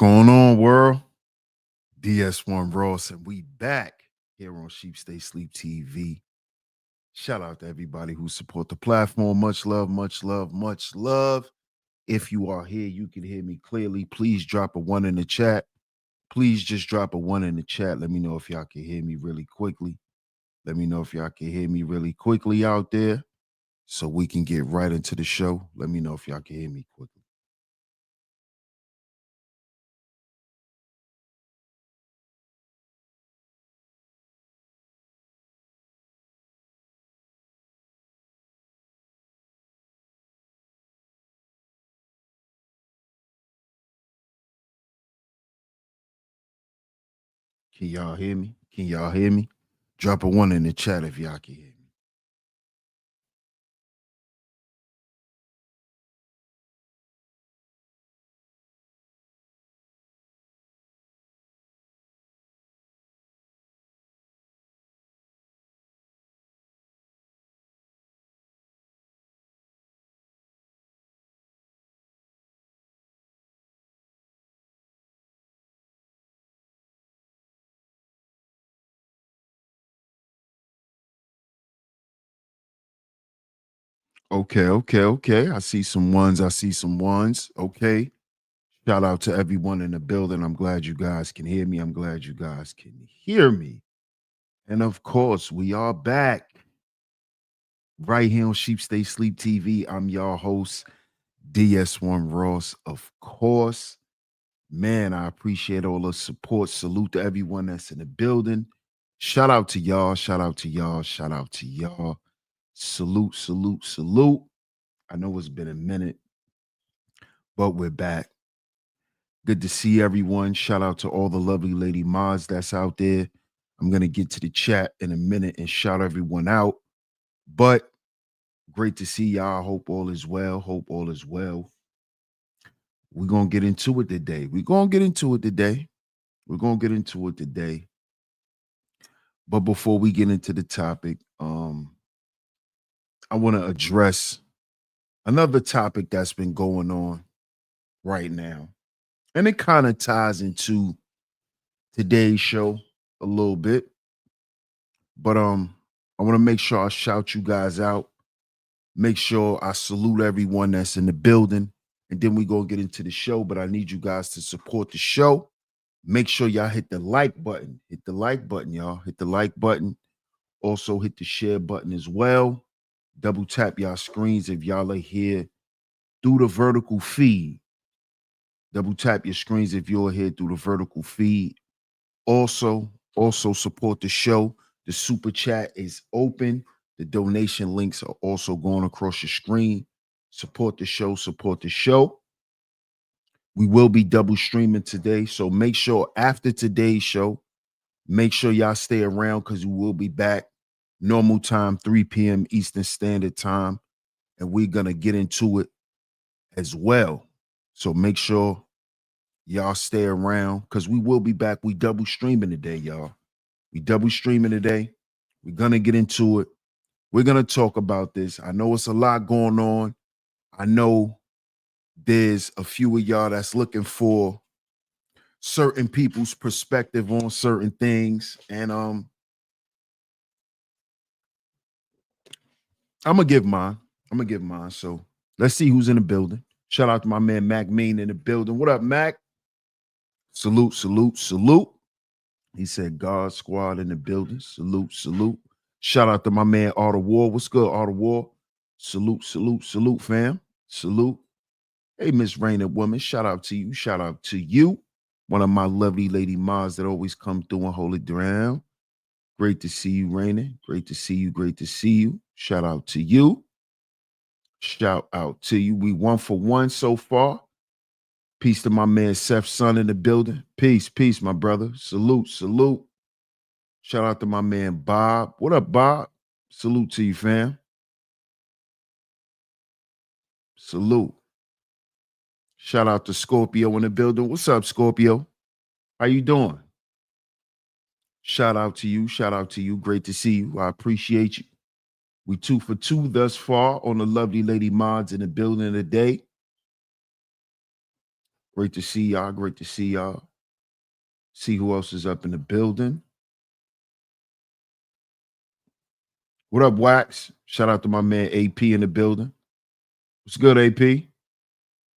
going on, world? DS1 Ross, and we back here on Sheep Stay Sleep TV. Shout out to everybody who support the platform. Much love, much love, much love. If you are here, you can hear me clearly. Please drop a one in the chat. Please just drop a one in the chat. Let me know if y'all can hear me really quickly. Let me know if y'all can hear me really quickly out there so we can get right into the show. Let me know if y'all can hear me quickly. Can y'all hear me? Can y'all hear me? Drop a one in the chat if y'all can hear me. Okay. I see some ones. I see some ones. Okay. Shout out to everyone in the building. I'm glad you guys can hear me. I'm glad you guys can hear me. And of course, we are back right here on Sheep Stay Sleep TV. I'm your host, DS1 Ross. Of course, man, I appreciate all the support. Salute to everyone that's in the building. Shout out to y'all. Shout out to y'all. Shout out to y'all. Salute, salute, salute. I know it's been a minute, but we're back. Good to see everyone. Shout out to all the lovely lady mods that's out there. I'm going to get to the chat in a minute and shout everyone out. But great to see y'all. Hope all is well. Hope all is well. We're going to get into it today. We're going to get into it today. We're going to get into it today. But before we get into the topic, I want to address another topic that's been going on right now. And it kind of ties into today's show a little bit. But I want to make sure I shout you guys out. Make sure I salute everyone that's in the building. And then we go get into the show. But I need you guys to support the show. Make sure y'all hit the like button. Hit the like button, y'all. Hit the like button. Also hit the share button as well. Double tap y'all screens if y'all are here through the vertical feed. Double tap your screens if you're here through the vertical feed. Also support the show. The super chat is open. The donation links are also going across your screen. Support the show. Support the show. We will be double streaming today. So make sure after today's show, make sure y'all stay around because we will be back normal time, 3 p.m. Eastern Standard Time. And we're going to get into it as well. So make sure y'all stay around because we will be back. We double streaming today, y'all. We double streaming today. We're going to get into it. We're going to talk about this. I know it's a lot going on. I know there's a few of y'all that's looking for certain people's perspective on certain things. And I'm going to give mine. So let's see who's in the building. Shout out to my man, Mac Mean, in the building. What up, Mac? Salute, salute, salute. He said, God Squad in the building. Salute, salute. Shout out to my man, Art of War. What's good, Art of War? Salute, salute, salute, fam. Salute. Hey, Miss Raina Woman. Shout out to you. Shout out to you. One of my lovely lady mods that always come through and hold it down. Great to see you, Raina. Great to see you. Great to see you. Shout out to you. Shout out to you. We 1 for 1 so far. Peace to my man Seth Son in the building. Peace, peace, my brother. Salute, salute. Shout out to my man Bob. What up, Bob? Salute to you, fam. Salute. Shout out to Scorpio in the building. What's up, Scorpio? How you doing? Shout out to you. Shout out to you. Great to see you. I appreciate you. We 2 for 2 thus far on the lovely lady mods in the building today. Great to see y'all. Great to see y'all. See who else is up in the building. What up, Wax? Shout out to my man AP in the building. What's good, AP?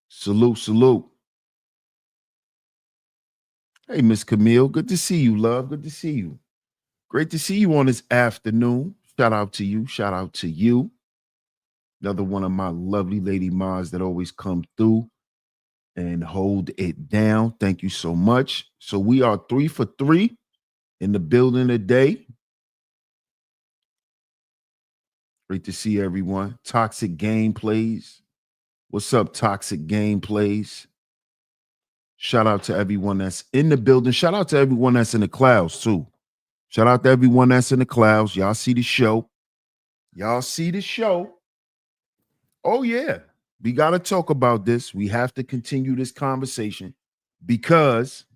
Salute, salute. Hey, Miss Camille. Good to see you, love. Good to see you. Great to see you on this afternoon. Shout out to you. Shout out to you. Another one of my lovely lady mods that always come through and hold it down. Thank you so much. So we are 3 for 3 in the building today. Great to see everyone. Toxic Gameplays. What's up, Toxic Gameplays? Shout out to everyone that's in the building. Shout out to everyone that's in the clouds, too. Shout out to everyone that's in the clouds. Y'all see the show. Y'all see the show. Oh, yeah. We got to talk about this. We have to continue this conversation because,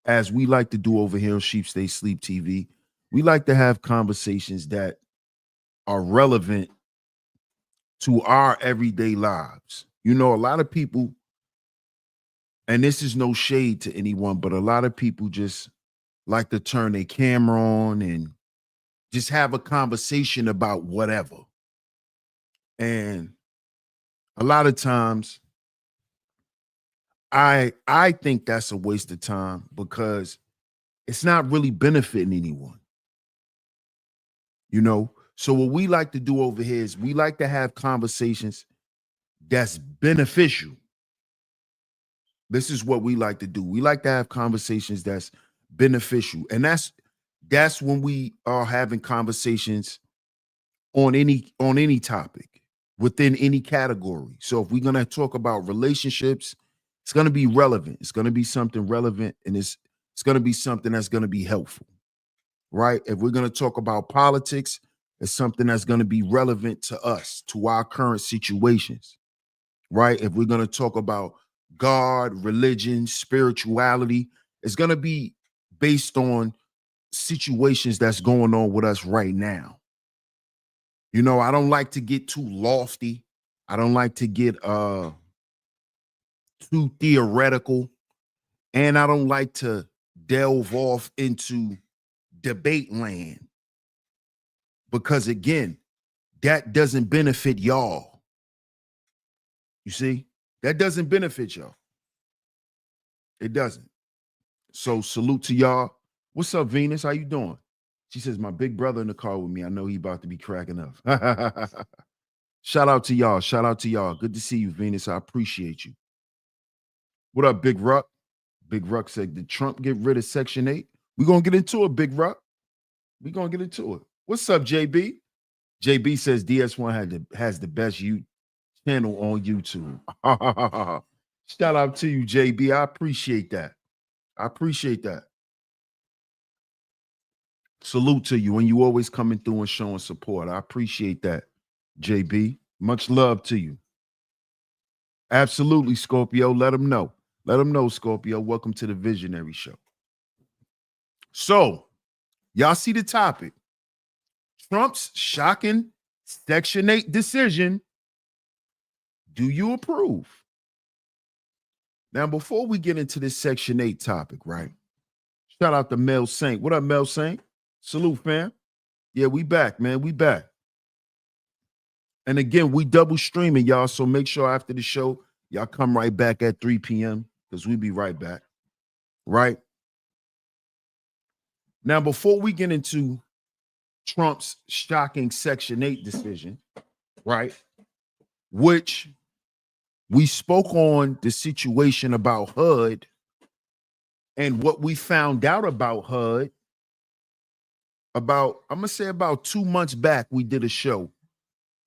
as we like to do over here on Sheep Stay Sleep TV, we like to have conversations that are relevant to our everyday lives. You know, a lot of people, and this is no shade to anyone, but a lot of people just like to turn their camera on and just have a conversation about whatever. And a lot of times I think that's a waste of time because it's not really benefiting anyone. You know, so what we like to do over here is we like to have conversations that's beneficial. This is what we like to do. We like to have conversations that's beneficial. And that's when we are having conversations on any topic within any category. So if we're going to talk about relationships, it's going to be relevant. It's going to be something relevant, and it's going to be something that's going to be helpful. Right? If we're going to talk about politics, it's something that's going to be relevant to us, to our current situations. Right? If we're going to talk about God, religion, spirituality, it's going to be based on situations that's going on with us right now. You know, I don't like to get too lofty. I don't like to get too theoretical, and I don't like to delve off into debate land, because again, that doesn't benefit y'all. You see, that doesn't benefit y'all. It doesn't. So salute to y'all. What's up, Venus? How you doing? She says, my big brother in the car with me. I know he about to be cracking up. Shout out to y'all. Shout out to y'all. Good to see you, Venus. I appreciate you. What up, Big Ruck? Big Ruck said, did Trump get rid of Section 8? We're going to get into it, Big Ruck. We're going to get into it. What's up, JB? JB says DS1 has the best channel on YouTube. Shout out to you, JB. I appreciate that. I appreciate that. Salute to you, and you always coming through and showing support. I appreciate that, JB. Much love to you. Absolutely, Scorpio. Let them know. Let them know, Scorpio. Welcome to the Visionary Show. So, y'all see the topic. Trump's shocking Section 8 decision. Do you approve? Now, before we get into this Section 8 topic, right? Shout out to Mel Saint. What up, Mel Saint? Salute, fam. Yeah, we back, man. We back. And again, we double streaming, y'all. So make sure after the show, y'all come right back at 3 p.m. because we be right back. Right? Now, before we get into Trump's shocking Section 8 decision, right? Which we spoke on the situation about HUD and what we found out about HUD about, I'm going to say about 2 months back, we did a show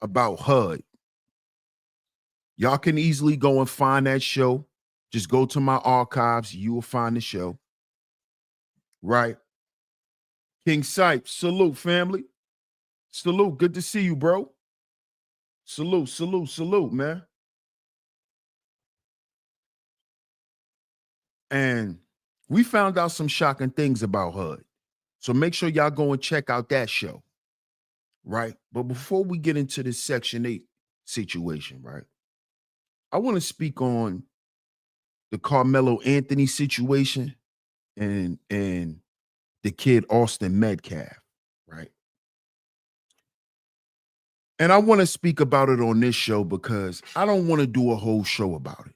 about HUD. Y'all can easily go and find that show. Just go to my archives. You will find the show. Right? King Sipes, salute, family. Salute. Good to see you, bro. Salute, salute, salute, man. And we found out some shocking things about HUD. So make sure y'all go and check out that show. Right? But before we get into this Section 8 situation, right? I want to speak on the Carmelo Anthony situation and the kid Austin Metcalf, right? And I want to speak about it on this show because I don't want to do a whole show about it.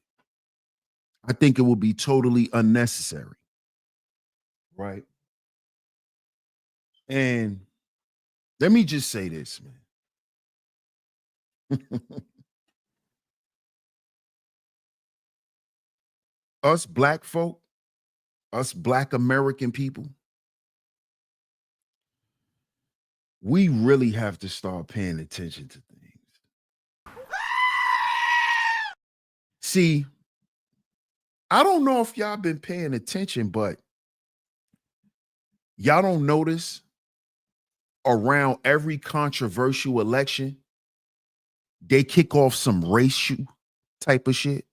I think it would be totally unnecessary, right? And let me just say this, man. Us black folk, us black American people, we really have to start paying attention to things. See, I don't know if y'all been paying attention, but y'all don't notice around every controversial election, they kick off some racial type of shit.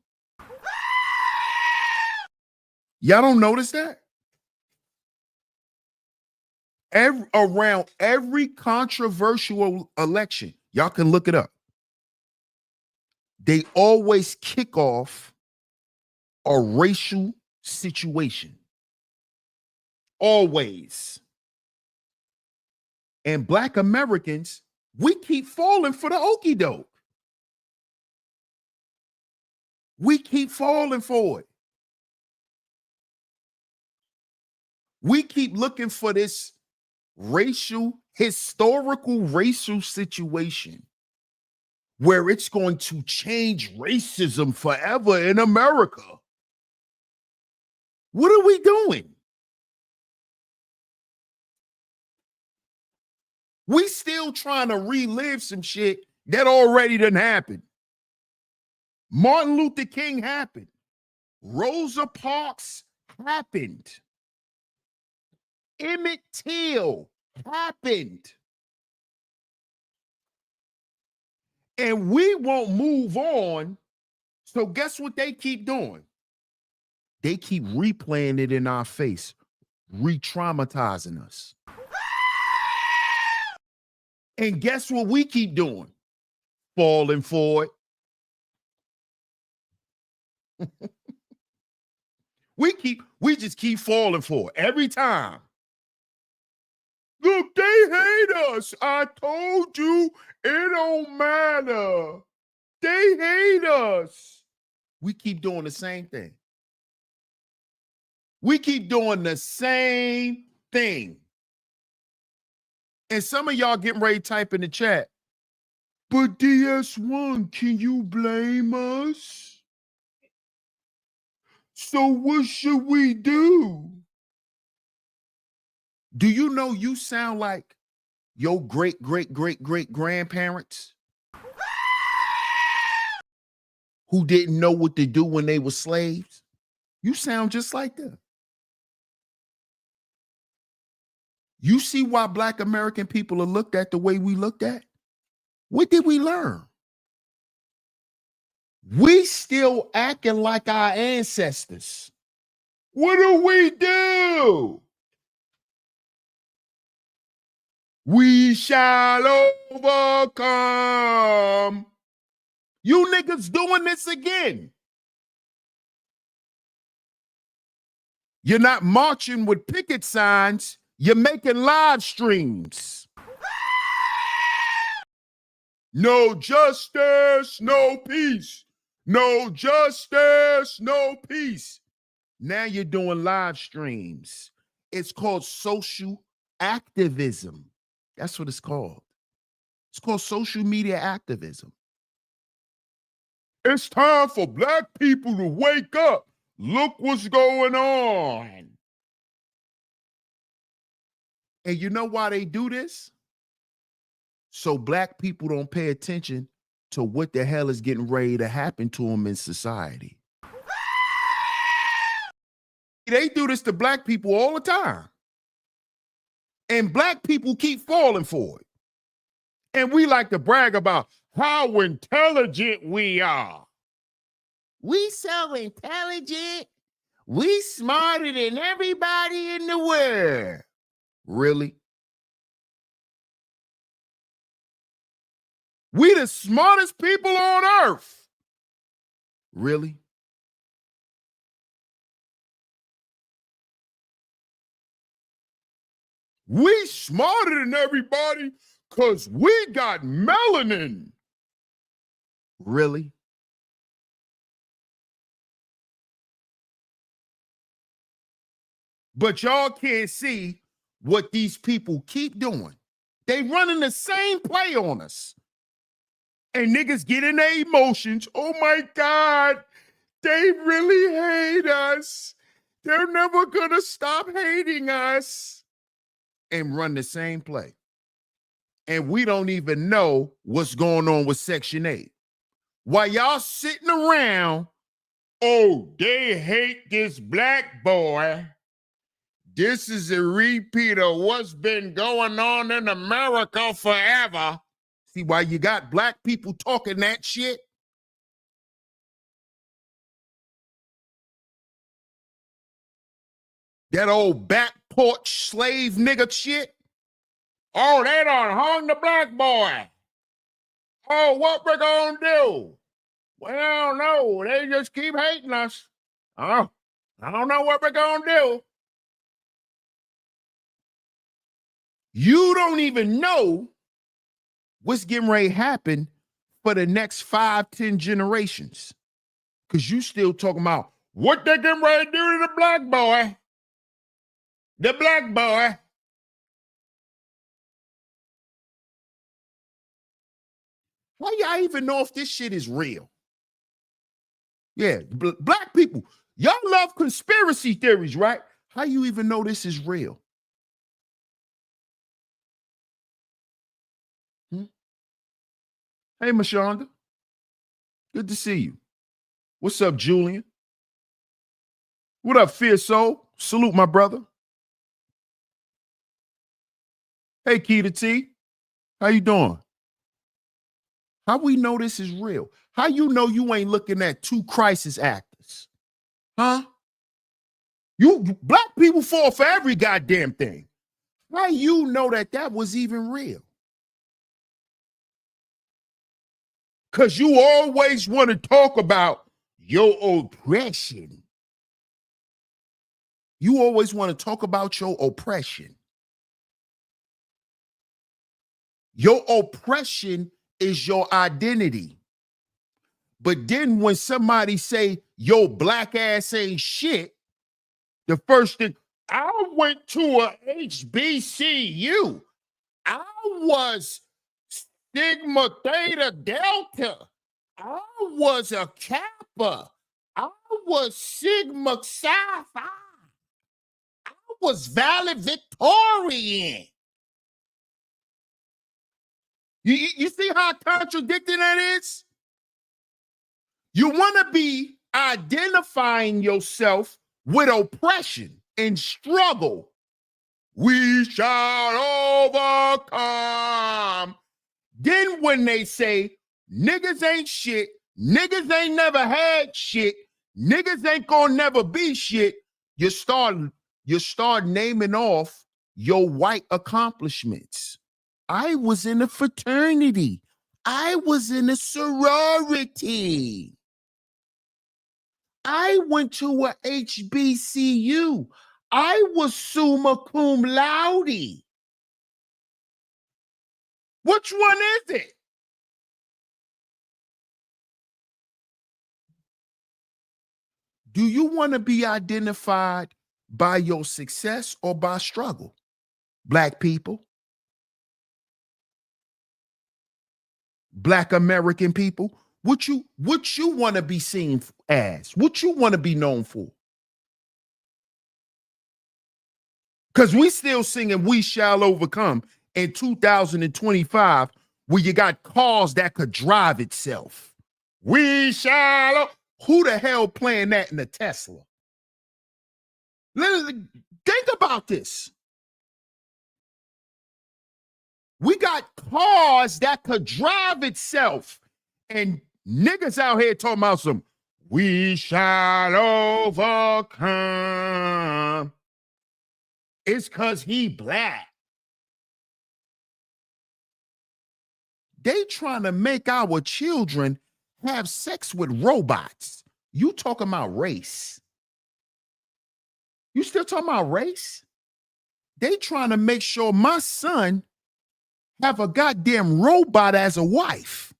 Y'all don't notice that? Around every controversial election, y'all can look it up. They always kick off a racial situation. Always. And black Americans, we keep falling for the okie doke. We keep falling for it. We keep looking for this historical racial situation where it's going to change racism forever in America. What are we doing? We still trying to relive some shit that already done happened. Martin Luther King happened. Rosa Parks happened. Emmett Till happened. And we won't move on. So guess what they keep doing? They keep replaying it in our face, re-traumatizing us. And guess what we keep doing? Falling for it. We just keep falling for it every time. Look, they hate us. I told you it don't matter. They hate us. We keep doing the same thing. We keep doing the same thing. And some of y'all getting ready to type in the chat, but DS1, can you blame us? So what should we do? Do you know you sound like your great, great, great, great grandparents who didn't know what to do when they were slaves? You sound just like them. You see why Black American people are looked at the way we looked at? What did we learn? We still acting like our ancestors. What do we do? We shall overcome. You niggas doing this again. You're not marching with picket signs. You're making live streams. No justice, no peace. No justice, no peace. Now you're doing live streams. It's called social activism. That's what it's called. It's called social media activism. It's time for Black people to wake up. Look what's going on. And you know why they do this? So Black people don't pay attention to what the hell is getting ready to happen to them in society. They do this to Black people all the time. And Black people keep falling for it. And we like to brag about how intelligent we are. We so intelligent. We smarter than everybody in the world. Really? We the smartest people on earth. Really? We smarter than everybody because we got melanin. Really? But y'all can't see what these people keep doing. They running the same play on us. And niggas get in their emotions. Oh my God, they really hate us. They're never gonna stop hating us. And run the same play. And we don't even know what's going on with Section 8. While y'all sitting around, oh, they hate this black boy. This is a repeat of what's been going on in America forever. See why you got black people talking that shit? That old back porch slave nigga shit? Oh, they done hung the black boy. Oh, what we gonna do? Well, no, they just keep hating us. Oh, I don't know what we're gonna do. You don't even know what's getting ready to happen for the next 5-10 generations. Because you still talking about what they getting ready to do to the black boy. The black boy. Why y'all even know if this shit is real? Yeah, black people, y'all love conspiracy theories, right? How you even know this is real? Hey, Mashonda. Good to see you. What's up, Julian? What up, Fierce Soul? Salute, my brother. Hey, Keita T. How you doing? How we know this is real? How you know you ain't looking at two crisis actors? Huh? You black people fall for every goddamn thing. How you know that was even real? Because you always want to talk about your oppression. You always want to talk about your oppression. Your oppression is your identity. But then when somebody say your black ass ain't shit, the first thing, I went to a HBCU. I was Sigma Theta Delta. I was a Kappa. I was Sigma Psi Phi. I was valedictorian. You see how contradicting that is? You want to be identifying yourself with oppression and struggle. We shall overcome. Then when they say niggas ain't shit, niggas ain't never had shit, niggas ain't gonna never be shit, you start naming off your white accomplishments. I was in a fraternity. I was in a sorority. I went to a HBCU. I was summa cum laude. Which one is it? Do you want to be identified by your success or by struggle? Black people, Black American people, what you want to be seen as? What you want to be known for? Because we still singing "We Shall Overcome" in 2025, where you got cars that could drive itself. We shall. Who the hell playing that in a Tesla? Think about this. We got cars that could drive itself, and niggas out here talking about some "we shall overcome." It's because he black. They trying to make our children have sex with robots. You talking about race? You still talking about race? They trying to make sure my son have a goddamn robot as a wife.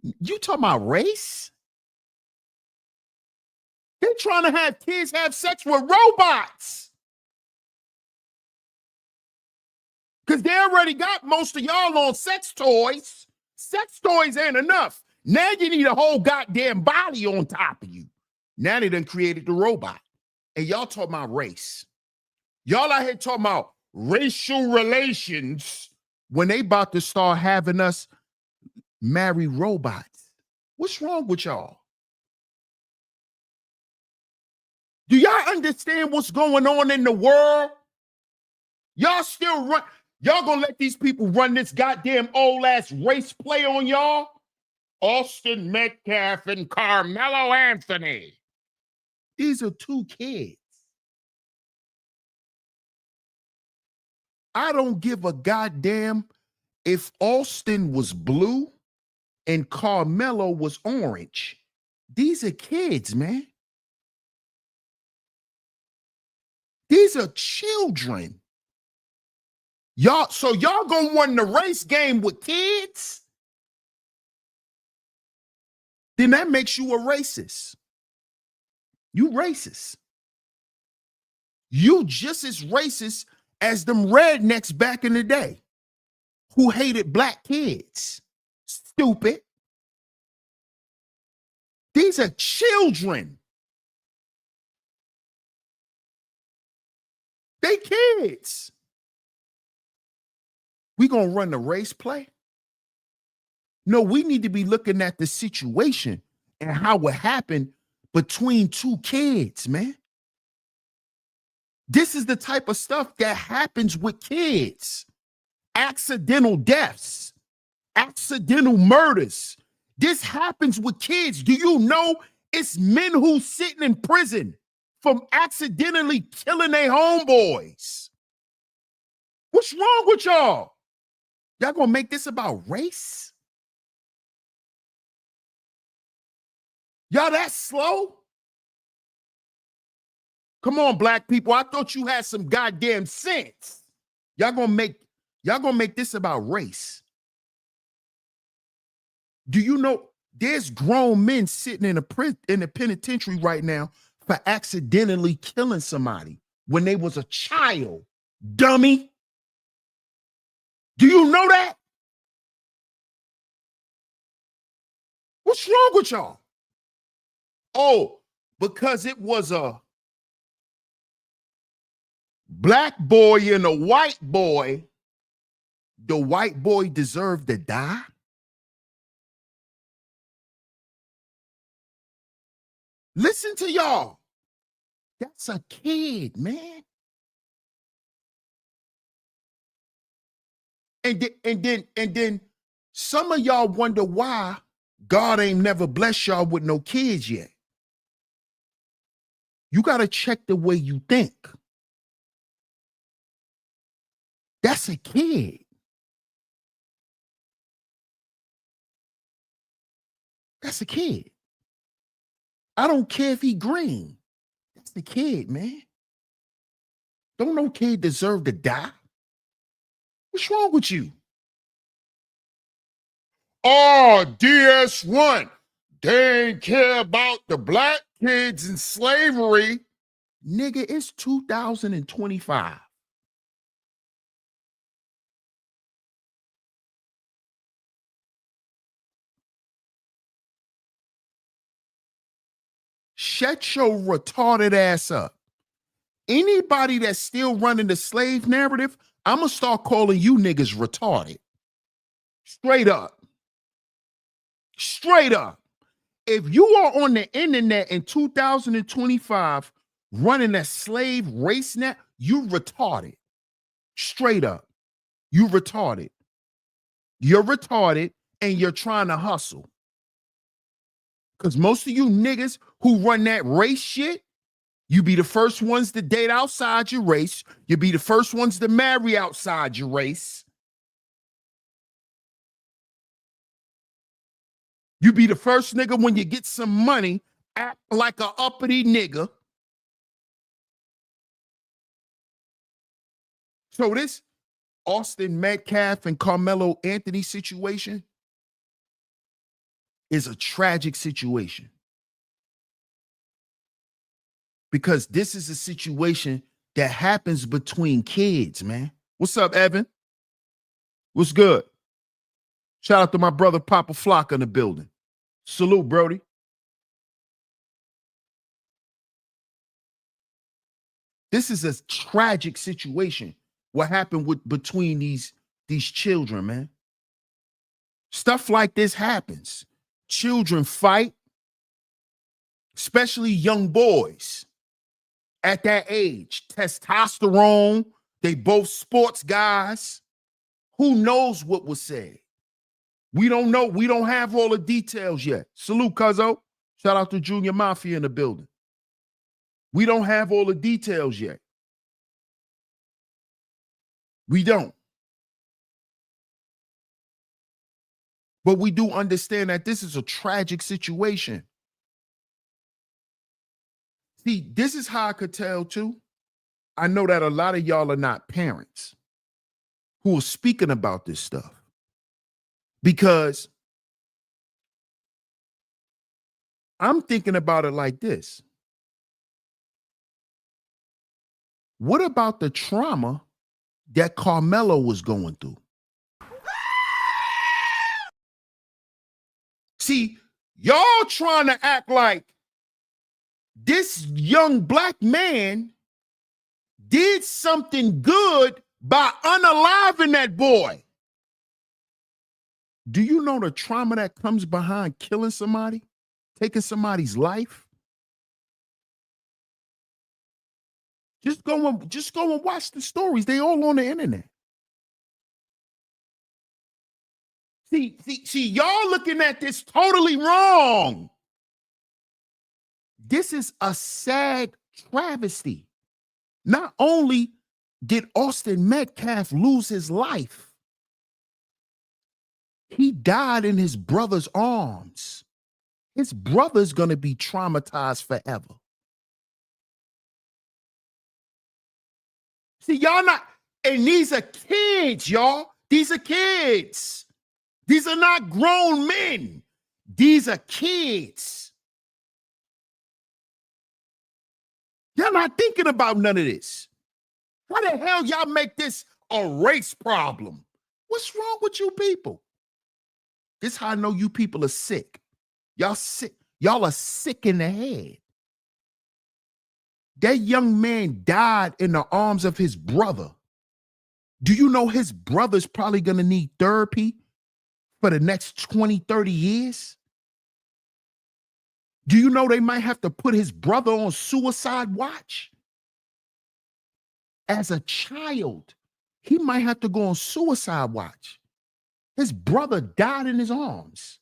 You talking about race? They trying to have kids have sex with robots. Because they already got most of y'all on sex toys. Sex toys ain't enough. Now you need a whole goddamn body on top of you. Now they done created the robot. And y'all talking about race. Y'all out here talking about racial relations when they about to start having us marry robots. What's wrong with y'all? Do y'all understand what's going on in the world? Y'all still run. Y'all gonna let these people run this goddamn old ass race play on y'all? Austin Metcalf and Carmelo Anthony. These are two kids. I don't give a goddamn if Austin was blue and Carmelo was orange. These are kids, man. These are children. Y'all, so y'all gonna win the race game with kids? Then that makes you a racist. You racist. You just as racist as them rednecks back in the day who hated black kids. Stupid. These are children. They kids. We gonna run the race play? No, we need to be looking at the situation and how it happened between two kids, man. This is the type of stuff that happens with kids. Accidental deaths, accidental murders. This happens with kids. Do you know it's men who sitting in prison from accidentally killing their homeboys? What's wrong with y'all? Y'all gonna make this about race? Y'all that slow? Come on, black people. I thought you had some goddamn sense. Y'all gonna make this about race. Do you know there's grown men sitting in a penitentiary right now for accidentally killing somebody when they was a child, dummy? Do you know that? What's wrong with y'all? Oh, because it was a black boy and a white boy, the white boy deserved to die? Listen to y'all. That's a kid, man. And then some of y'all wonder why God ain't never blessed y'all with no kids yet. You got to check the way you think. That's a kid. That's a kid. I don't care if he green. That's the kid, man. Don't no kid deserve to die? What's wrong with you? Oh, DS1. They ain't care about the black kids in slavery. Nigga, it's 2025. Shut your retarded ass up. Anybody that's still running the slave narrative, I'm going to start calling you niggas retarded. Straight up. Straight up. If you are on the internet in 2025 running a slave race net, you retarded. Straight up. You retarded. You're retarded and you're trying to hustle. Because most of you niggas who run that race shit, you be the first ones to date outside your race. You be the first ones to marry outside your race. You be the first nigga when you get some money, act like a uppity nigga. So this Austin Metcalf and Carmelo Anthony situation is a tragic situation. Because this is a situation that happens between kids, man. What's up, Evan? What's good? Shout out to my brother Papa Flock in the building. Salute, Brody. This is a tragic situation. What happened between these children, man? Stuff like this happens. Children fight, especially young boys at that age. Testosterone, they both sports guys. Who knows what was said? We don't know. We don't have all the details yet. Salute, Cuzzo. Shout out to Junior Mafia in the building. We don't have all the details yet. We don't. But we do understand that this is a tragic situation. See, this is how I could tell too. I know that a lot of y'all are not parents who are speaking about this stuff. Because I'm thinking about it like this. What about the trauma that Carmelo was going through? See, y'all trying to act like this young black man did something good by unaliving that boy. Do you know the trauma that comes behind killing somebody, taking somebody's life? Just go and watch the stories. They all on the internet. See, y'all looking at this totally wrong. This is a sad travesty. Not only did Austin Metcalf lose his life, he died in his brother's arms. His brother's going to be traumatized forever. See, y'all not, and these are kids, y'all. These are kids. These are not grown men. These are kids. Y'all not thinking about none of this. Why the hell y'all make this a race problem? What's wrong with you people? This is how I know you people are sick. Y'all sick. Y'all are sick in the head. That young man died in the arms of his brother. Do you know his brother's probably going to need therapy for the next 20, 30 years? Do you know they might have to put his brother on suicide watch? As a child, he might have to go on suicide watch. His brother died in his arms.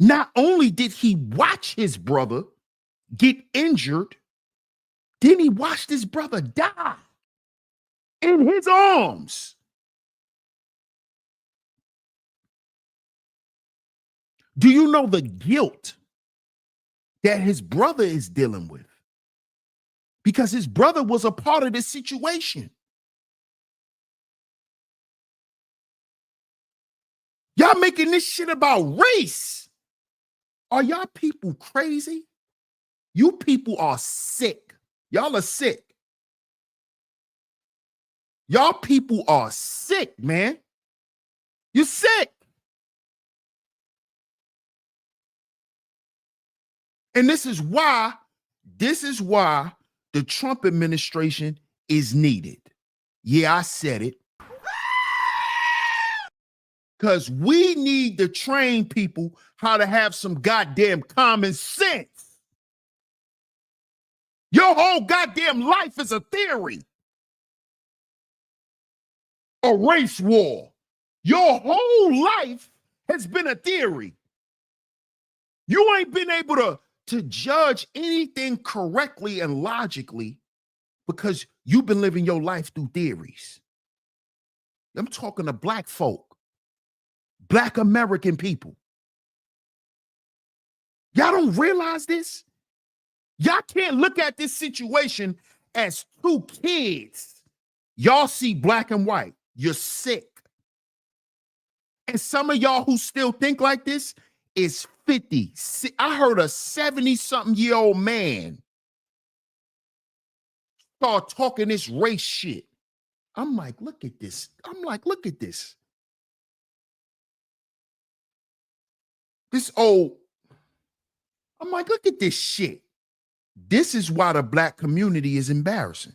Not only did he watch his brother get injured, then he watched his brother die in his arms. Do you know the guilt that his brother is dealing with? Because his brother was a part of this situation. Y'all making this shit about race. Are y'all people crazy? You people are sick. Y'all are sick. Y'all people are sick, man. You're sick. And this is why the Trump administration is needed. Yeah, I said it. Because we need to train people how to have some goddamn common sense. Your whole goddamn life is a theory. A race war. Your whole life has been a theory. You ain't been able to judge anything correctly and logically because you've been living your life through theories. I'm talking to black folk, black American people. Y'all don't realize this? Y'all can't look at this situation as two kids. Y'all see black and white. You're sick. And some of y'all who still think like this is 50. I heard a 70-something-year-old man start talking this race shit. I'm like, look at this. Look at this. This old, I'm like, look at this shit. This is why the black community is embarrassing.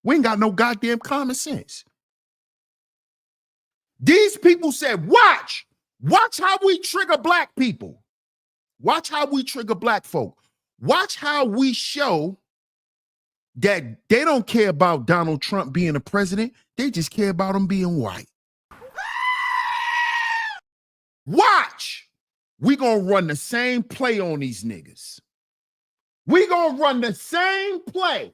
We ain't got no goddamn common sense. These people said, watch how we trigger black people. Watch how we trigger black folk. Watch how we show that they don't care about Donald Trump being a president. They just care about him being white. Watch. We gonna run the same play on these niggas. We gonna run the same play.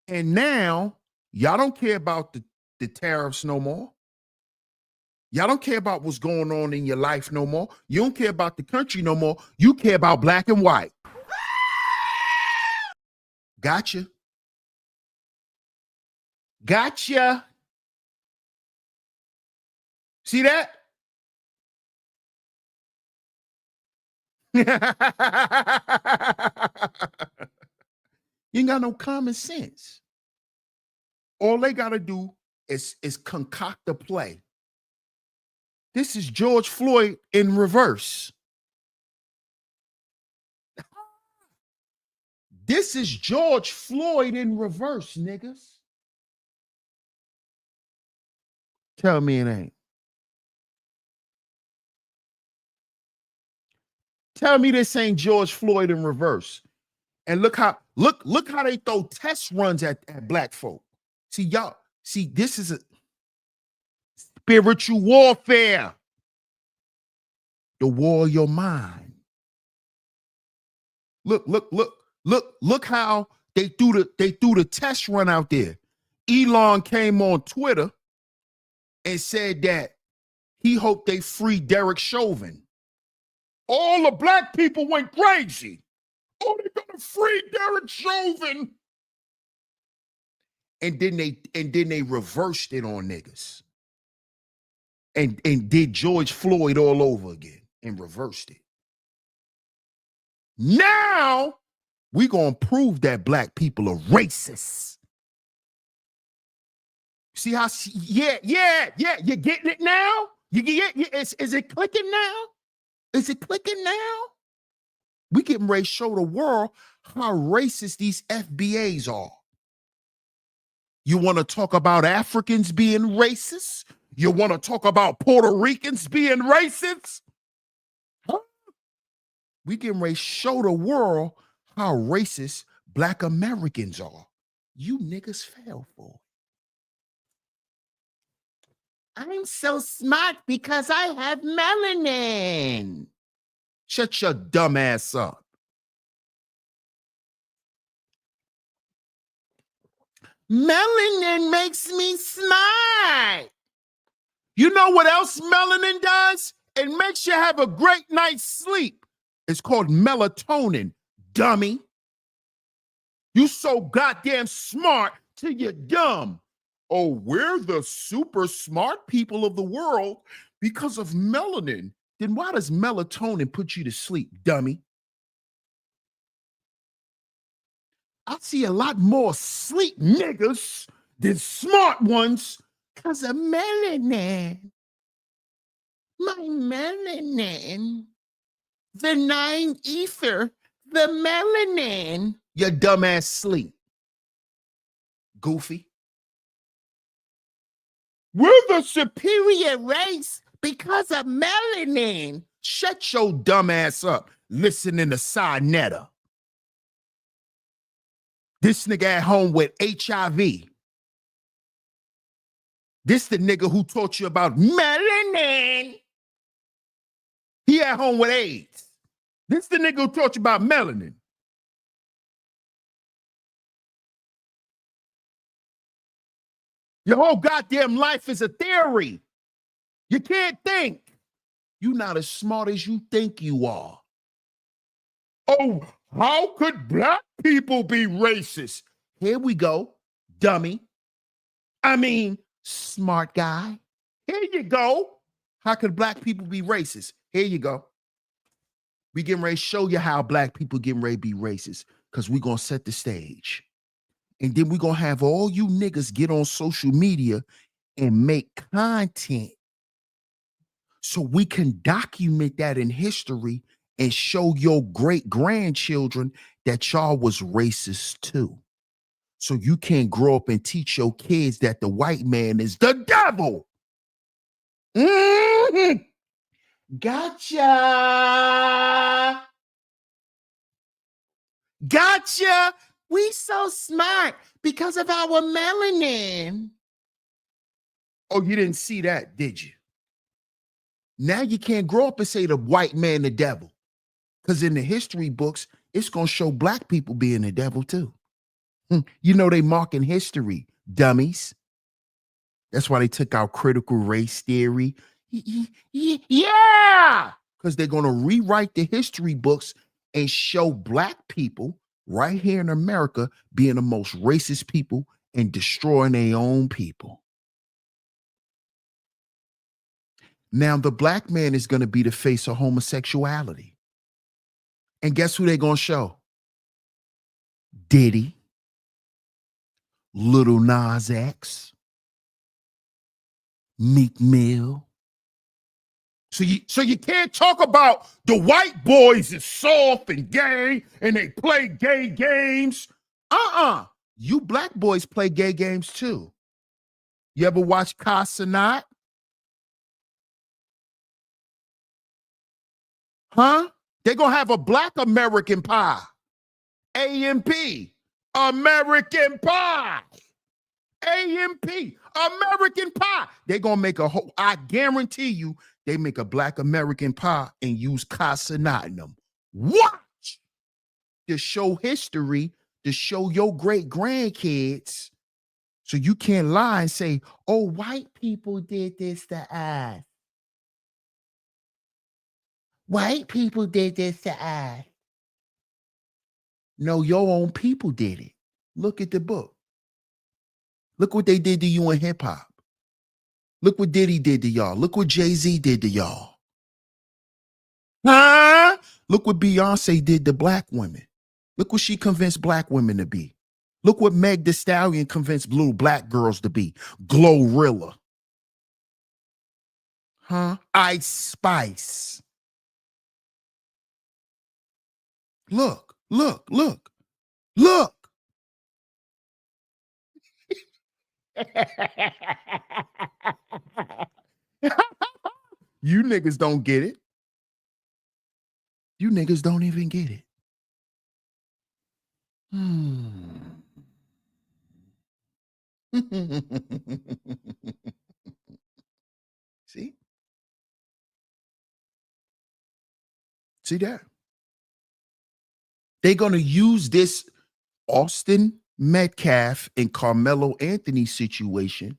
And now, y'all don't care about the tariffs no more. Y'all don't care about what's going on in your life no more. You don't care about the country no more. You care about black and white. Gotcha. Gotcha. See that? You ain't got no common sense. All they got to do is concoct a play. This is George Floyd in reverse. This is George Floyd in reverse, niggas. Tell me it ain't. Tell me this ain't George Floyd in reverse. And look how they throw test runs at black folk. See, y'all, this is a spiritual warfare. The war of your mind. Look how they threw the test run out there. Elon came on Twitter and said that he hoped they free Derek Chauvin. All the black people went crazy. Oh, they're gonna free Derek Chauvin. And then they reversed it on niggas. And did George Floyd all over again and reversed it. Now we gonna prove that black people are racist. See how? Yeah. You getting it now? Is it clicking now? Is it clicking now? We getting ready to show the world how racist these FBAs are. You want to talk about Africans being racist? You want to talk about Puerto Ricans being racist? Huh? We getting ready to show the world how racist black Americans are. You niggas fell for it. I'm so smart because I have melanin. Shut your dumb ass up. Melanin makes me smart. You know what else melanin does? It makes you have a great night's sleep. It's called melatonin, dummy. You so goddamn smart till you're dumb. Oh, we're the super smart people of the world because of melanin. Then why does melatonin put you to sleep, dummy? I see a lot more sleep niggas than smart ones because of melanin. My melanin. The 9 ether, the melanin. Your dumbass sleep. Goofy. We're the superior race because of melanin. Shut your dumb ass up. Listening to Sinetta. This nigga at home with HIV. This the nigga who taught you about melanin. He at home with AIDS. This the nigga who taught you about melanin. Your whole goddamn life is a theory. You can't think. You're not as smart as you think you are. Oh, How could black people be racist? Here we go, dummy. I mean, smart guy. Here you go. How could black people be racist? Here you go. We getting ready to show you how black people getting ready to be racist because we're going to set the stage. And then we're going to have all you niggas get on social media and make content so we can document that in history and show your great grandchildren that y'all was racist too. So you can't grow up and teach your kids that the white man is the devil. Mm-hmm. Gotcha. Gotcha. We so smart because of our melanin. Oh, you didn't see that, did you? Now you can't grow up and say the white man the devil. Because in the history books, it's going to show black people being the devil too. You know they marking history, dummies. That's why they took out critical race theory. Yeah! Because they're going to rewrite the history books and show black people right here in America being the most racist people and destroying their own people. Now, the black man is going to be the face of homosexuality. And guess who they're going to show? Diddy, Little Nas X, Meek Mill. So you can't talk about the white boys is soft and gay and they play gay games. You black boys play gay games too. You ever watch Kai Cenat? Huh? They're going to have a black American Pie. AMP. American Pie. AMP. American Pie. They're going to make a whole, I guarantee you, they make a black American Pie and use Kai Cenat in them. Watch! To show history, to show your great grandkids. So you can't lie and say, oh, white people did this to us. White people did this to us. No, your own people did it. Look at the book. Look what they did to you in hip hop. Look what Diddy did to y'all. Look what Jay-Z did to y'all. Huh? Look what Beyonce did to black women. Look what she convinced black women to be. Look what Meg Thee Stallion convinced little black girls to be. Glorilla. Huh? Ice Spice. Look. You niggas don't get it. You niggas don't even get it. See? See that? They're going to use this Austin Metcalf and Carmelo Anthony situation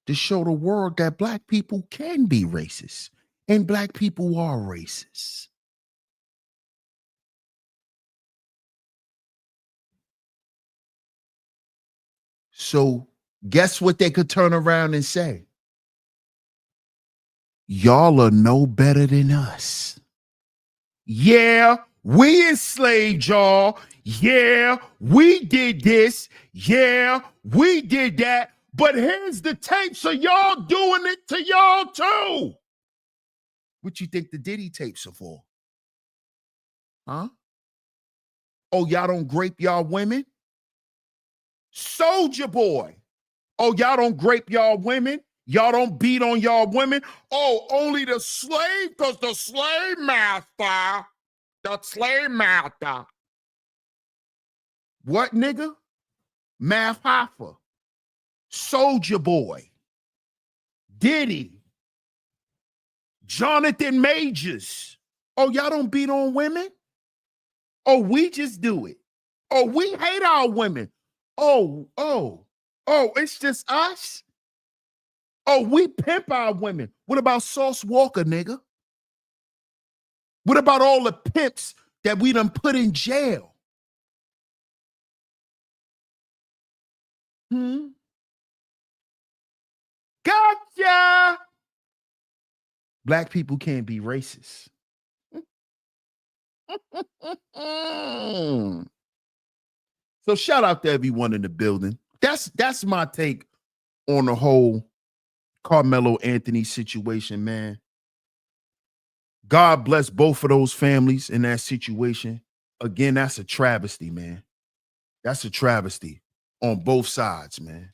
to show the world that black people can be racist and black people are racist. So guess what they could turn around and say? Y'all are no better than us. Yeah, we enslaved y'all. Yeah, we did this. Yeah, we did that. But here's the tapes of y'all doing it to y'all too. What you think the Diddy tapes are for? Huh? Oh, y'all don't grape y'all women? Soulja Boy. Oh, y'all don't grape y'all women? Y'all don't beat on y'all women? Oh, only the slave, because the slave master. The slave master. What, nigga? Math Hoffa. Soulja Boy. Diddy. Jonathan Majors. Oh, y'all don't beat on women? Oh, we just do it. Oh, we hate our women. Oh, it's just us? Oh, we pimp our women. What about Sauce Walker, nigga? What about all the pimps that we done put in jail? Hmm? Gotcha. Black people can't be racist. Mm. So shout out to everyone in the building. That's my take on the whole Carmelo Anthony situation, man. God bless both of those families in that situation. Again, that's a travesty, man. That's a travesty on both sides, man.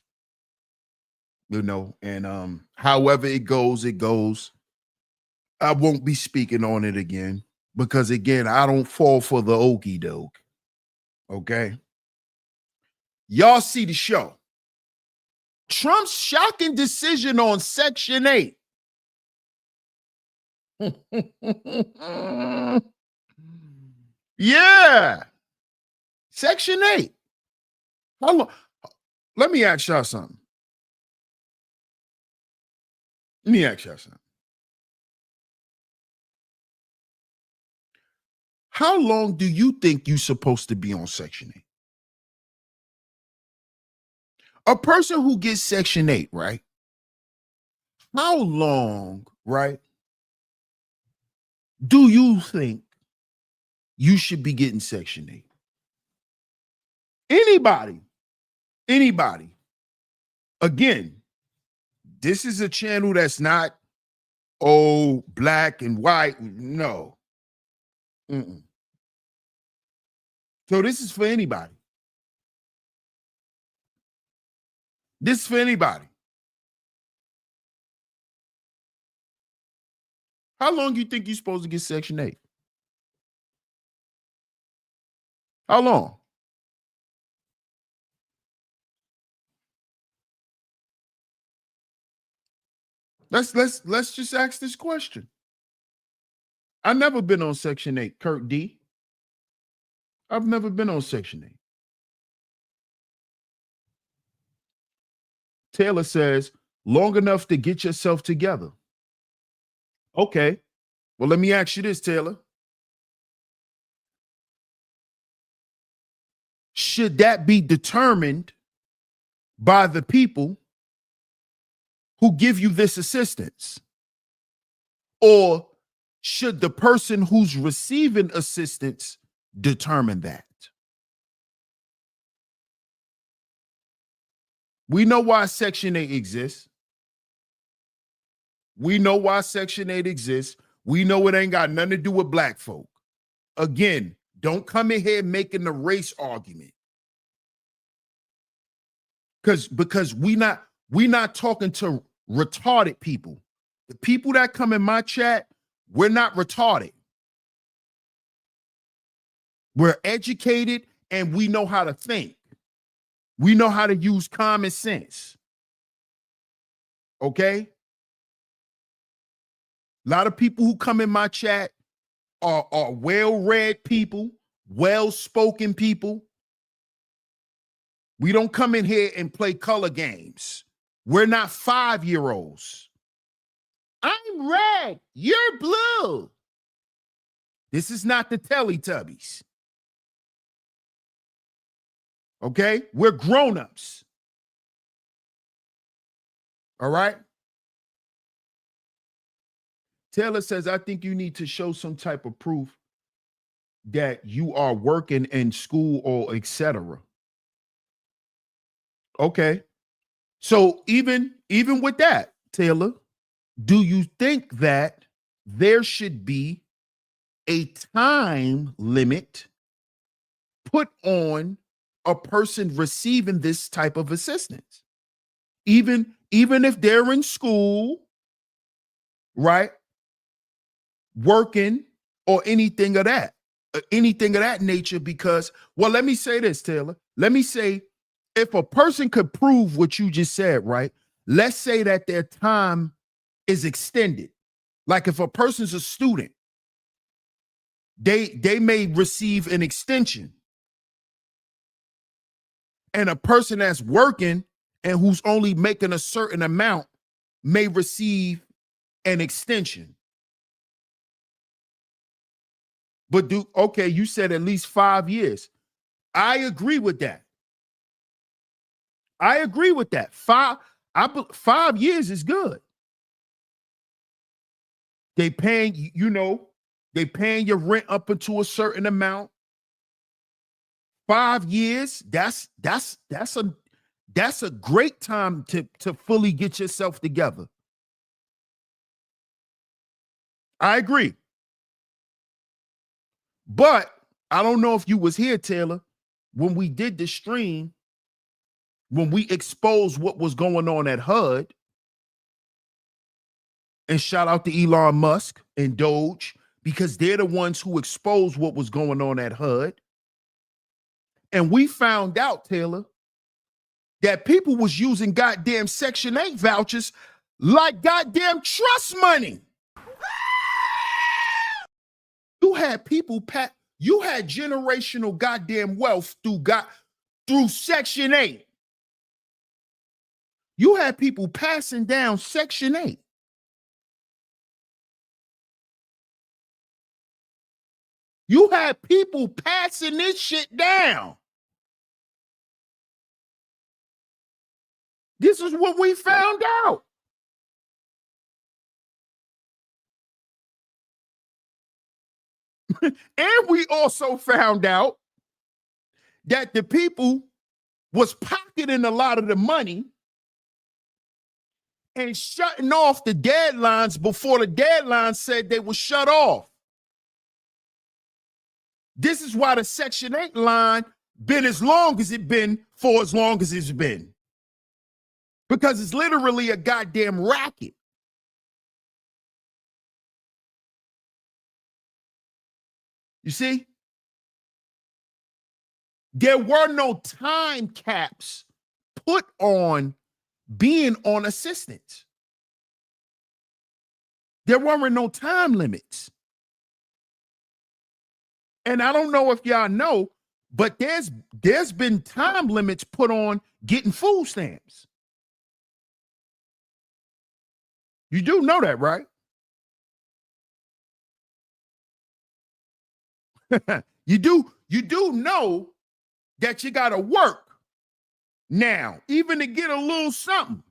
And however it goes, it goes. I won't be speaking on it again because again, I don't fall for the okey doke. Okay. Y'all see the show. Trump's shocking decision on Section 8. Yeah. Section 8. How long? Let me ask y'all something. How long do you think you're supposed to be on Section 8? A person who gets Section 8, right? How long, right, do you think you should be getting Section 8? Anybody. Again, this is a channel that's not, black and white. No. Mm-mm. So this is for anybody. This is for anybody. How long do you think you're supposed to get Section 8? How long? Let's just ask this question. I've never been on Section 8, Kirk D. I've never been on Section 8. Taylor says, long enough to get yourself together. Okay. Well, let me ask you this, Taylor. Should that be determined by the people who give you this assistance? Or should the person who's receiving assistance determine that? We know why Section 8 exists. We know why Section 8 exists. We know it ain't got nothing to do with black folk. Again, don't come in here making the race argument. Because we not talking to retarded people. The people that come in my chat, we're not retarded. We're educated and we know how to think. We know how to use common sense. Okay? A lot of people who come in my chat are well-read people, well-spoken people. We don't come in here and play color games. We're not 5-year-olds. I'm red. You're blue. This is not the Teletubbies. Okay? We're grown-ups. All right? Taylor says, I think you need to show some type of proof that you are working in school or etc. Okay. So even with that, Taylor, do you think that there should be a time limit put on a person receiving this type of assistance? Even if they're in school, right? Working or anything of that nature, because, well, let me say this, Taylor. Let me say, if a person could prove what you just said, right? Let's say that their time is extended. Like if a person's a student, they may receive an extension. And a person that's working and who's only making a certain amount may receive an extension. But you said at least 5 years. I agree with that. I agree with that. 5 years is good. They paying, they paying your rent up into a certain amount. 5 years, that's a great time to fully get yourself together. I agree. But I don't know if you was here, Taylor, when we did the stream, when we exposed what was going on at HUD. And shout out to Elon Musk and Doge, because they're the ones who exposed what was going on at HUD. And we found out, Taylor, that people was using goddamn Section 8 vouchers like goddamn trust money. You had people you had generational goddamn wealth through Section 8. You had people passing down Section 8. You had people passing this shit down. This is what we found out. And we also found out that the people was pocketing a lot of the money and shutting off the deadlines before the deadline said they were shut off. This is why the Section 8 line been as long as it's been for as long as it's been. Because it's literally a goddamn racket. You see? There were no time caps put on being on assistance. There weren't no time limits. And I don't know if y'all know, but there's been time limits put on getting food stamps. You do know that, right? You do know that you got to work now, even to get a little something.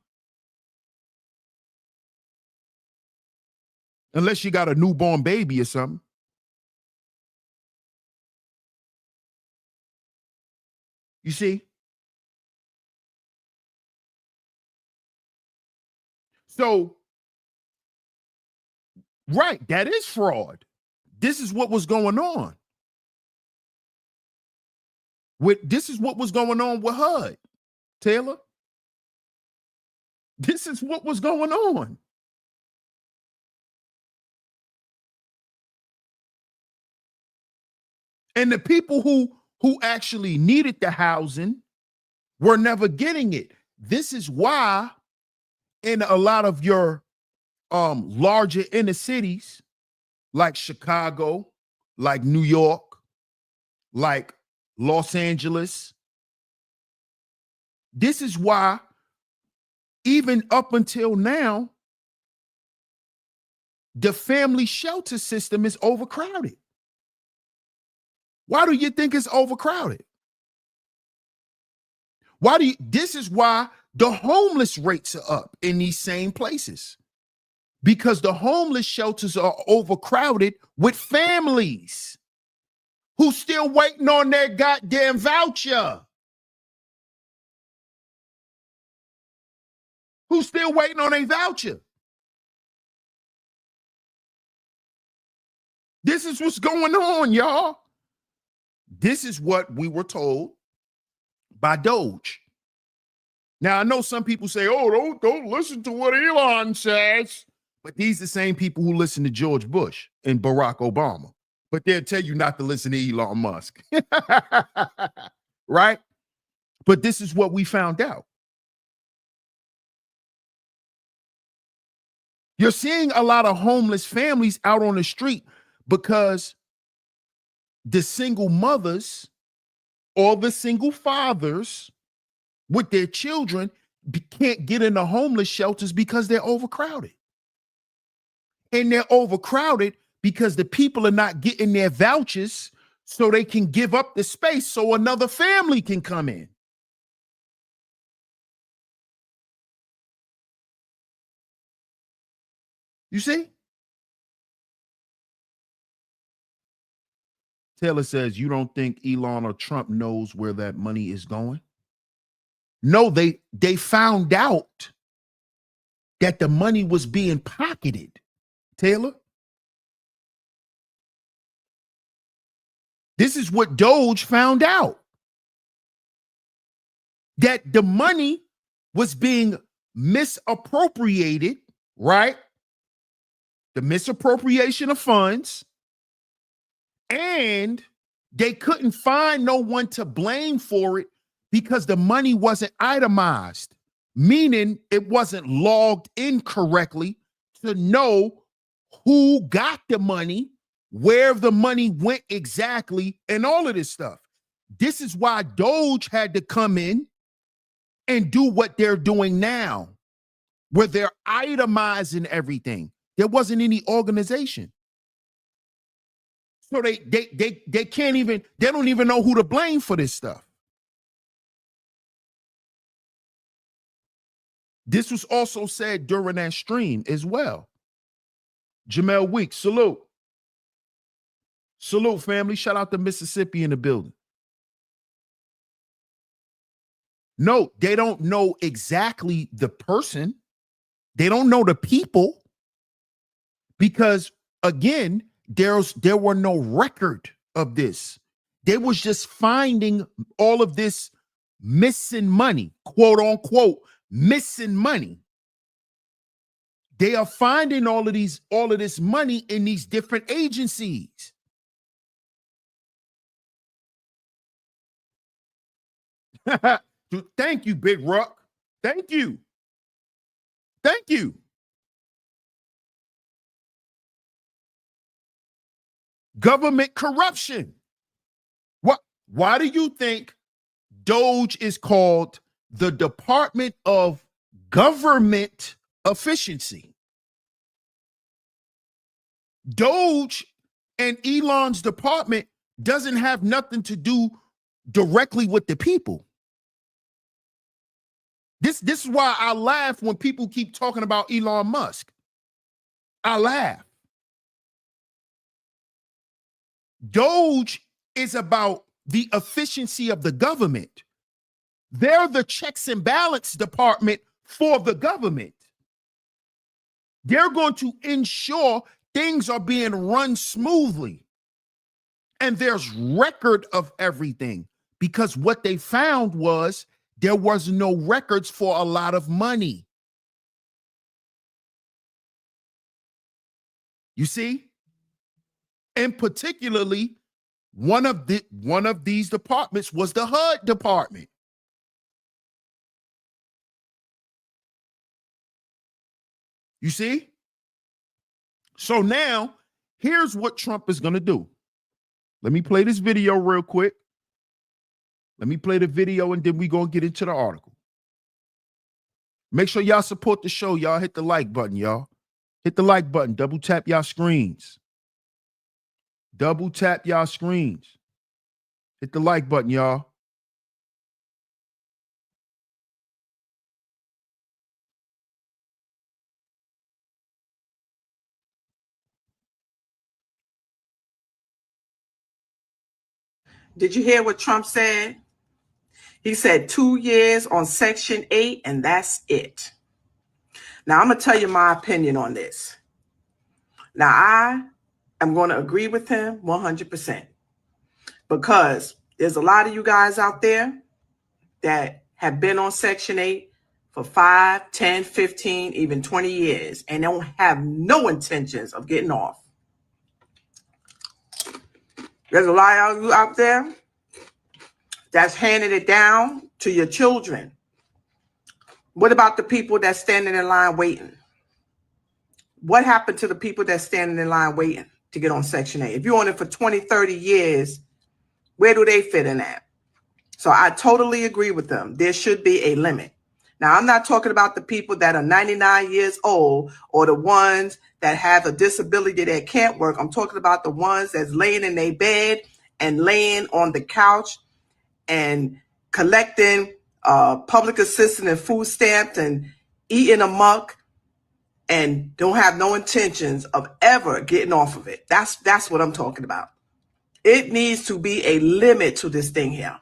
Unless you got a newborn baby or something. You see? So, right, that is fraud. This is what was going on. This is what was going on with HUD, Taylor. This is what was going on. And the people who actually needed the housing were never getting it. This is why in a lot of your larger inner cities, like Chicago, like New York, like Los Angeles, this is why even up until now, the family shelter system is overcrowded. Why do you think it's overcrowded? This is why the homeless rates are up in these same places. Because the homeless shelters are overcrowded with families who still waiting on their goddamn voucher. Who's still waiting on a voucher. This is what's going on, y'all. This is what we were told by Doge. Now, I know some people say, oh, don't listen to what Elon says. But these are the same people who listen to George Bush and Barack Obama. But they'll tell you not to listen to Elon Musk. Right? But this is what we found out. You're seeing a lot of homeless families out on the street because the single mothers or the single fathers with their children can't get into homeless shelters because they're overcrowded. And they're overcrowded because the people are not getting their vouchers so they can give up the space so another family can come in. You see? Taylor says, you don't think Elon or Trump knows where that money is going? No, they found out that the money was being pocketed. Taylor, this is what Doge found out. That the money was being misappropriated, right? The misappropriation of funds. And they couldn't find no one to blame for it because the money wasn't itemized, meaning it wasn't logged in correctly to know who got the money, where the money went exactly, and all of this stuff. This is why Doge had to come in and do what they're doing now, where they're itemizing everything. There wasn't any organization. So they can't even, they don't even know who to blame for this stuff. This was also said during that stream as well. Jamel Weeks, salute. Salute, family. Shout out to Mississippi in the building. No, they don't know exactly the person. They don't know the people because, again, there were no record of this. They was just finding all of this missing money, quote unquote, missing money. They are finding all of this money in these different agencies. Thank you, Big Ruck. Thank you. Thank you. Government corruption. What? Why do you think Doge is called the Department of Government Efficiency? Doge and Elon's department doesn't have nothing to do directly with the people. This is why I laugh when people keep talking about Elon Musk. I laugh. Doge is about the efficiency of the government. They're the checks and balance department for the government. They're going to ensure things are being run smoothly. And there's record of everything because what they found was there was no records for a lot of money. You see? And particularly, one of these departments was the HUD department. You see? So now, here's what Trump is going to do. Let me play this video real quick. Let me play the video and then we're going to get into the article. Make sure y'all support the show. Y'all hit the like button, y'all. Hit the like button. Double tap y'all screens. Double tap y'all screens. Hit the like button, y'all. Did you hear what Trump said? He said 2 years on Section 8, and that's it. Now, I'm going to tell you my opinion on this. Now, I am going to agree with him 100% because there's a lot of you guys out there that have been on Section 8 for 5, 10, 15, even 20 years and don't have no intentions of getting off. There's a lot of you out there that's handing it down to your children. What about the people that's standing in line waiting? What happened to the people that's standing in line waiting to get on Section 8? If you're on it for 20, 30 years, where do they fit in at? So I totally agree with them. There should be a limit. Now, I'm not talking about the people that are 99 years old or the ones that have a disability that can't work. I'm talking about the ones that's laying in their bed and laying on the couch and collecting public assistance and food stamps and eating amok and don't have no intentions of ever getting off of it. That's what I'm talking about. It needs to be a limit to this thing here.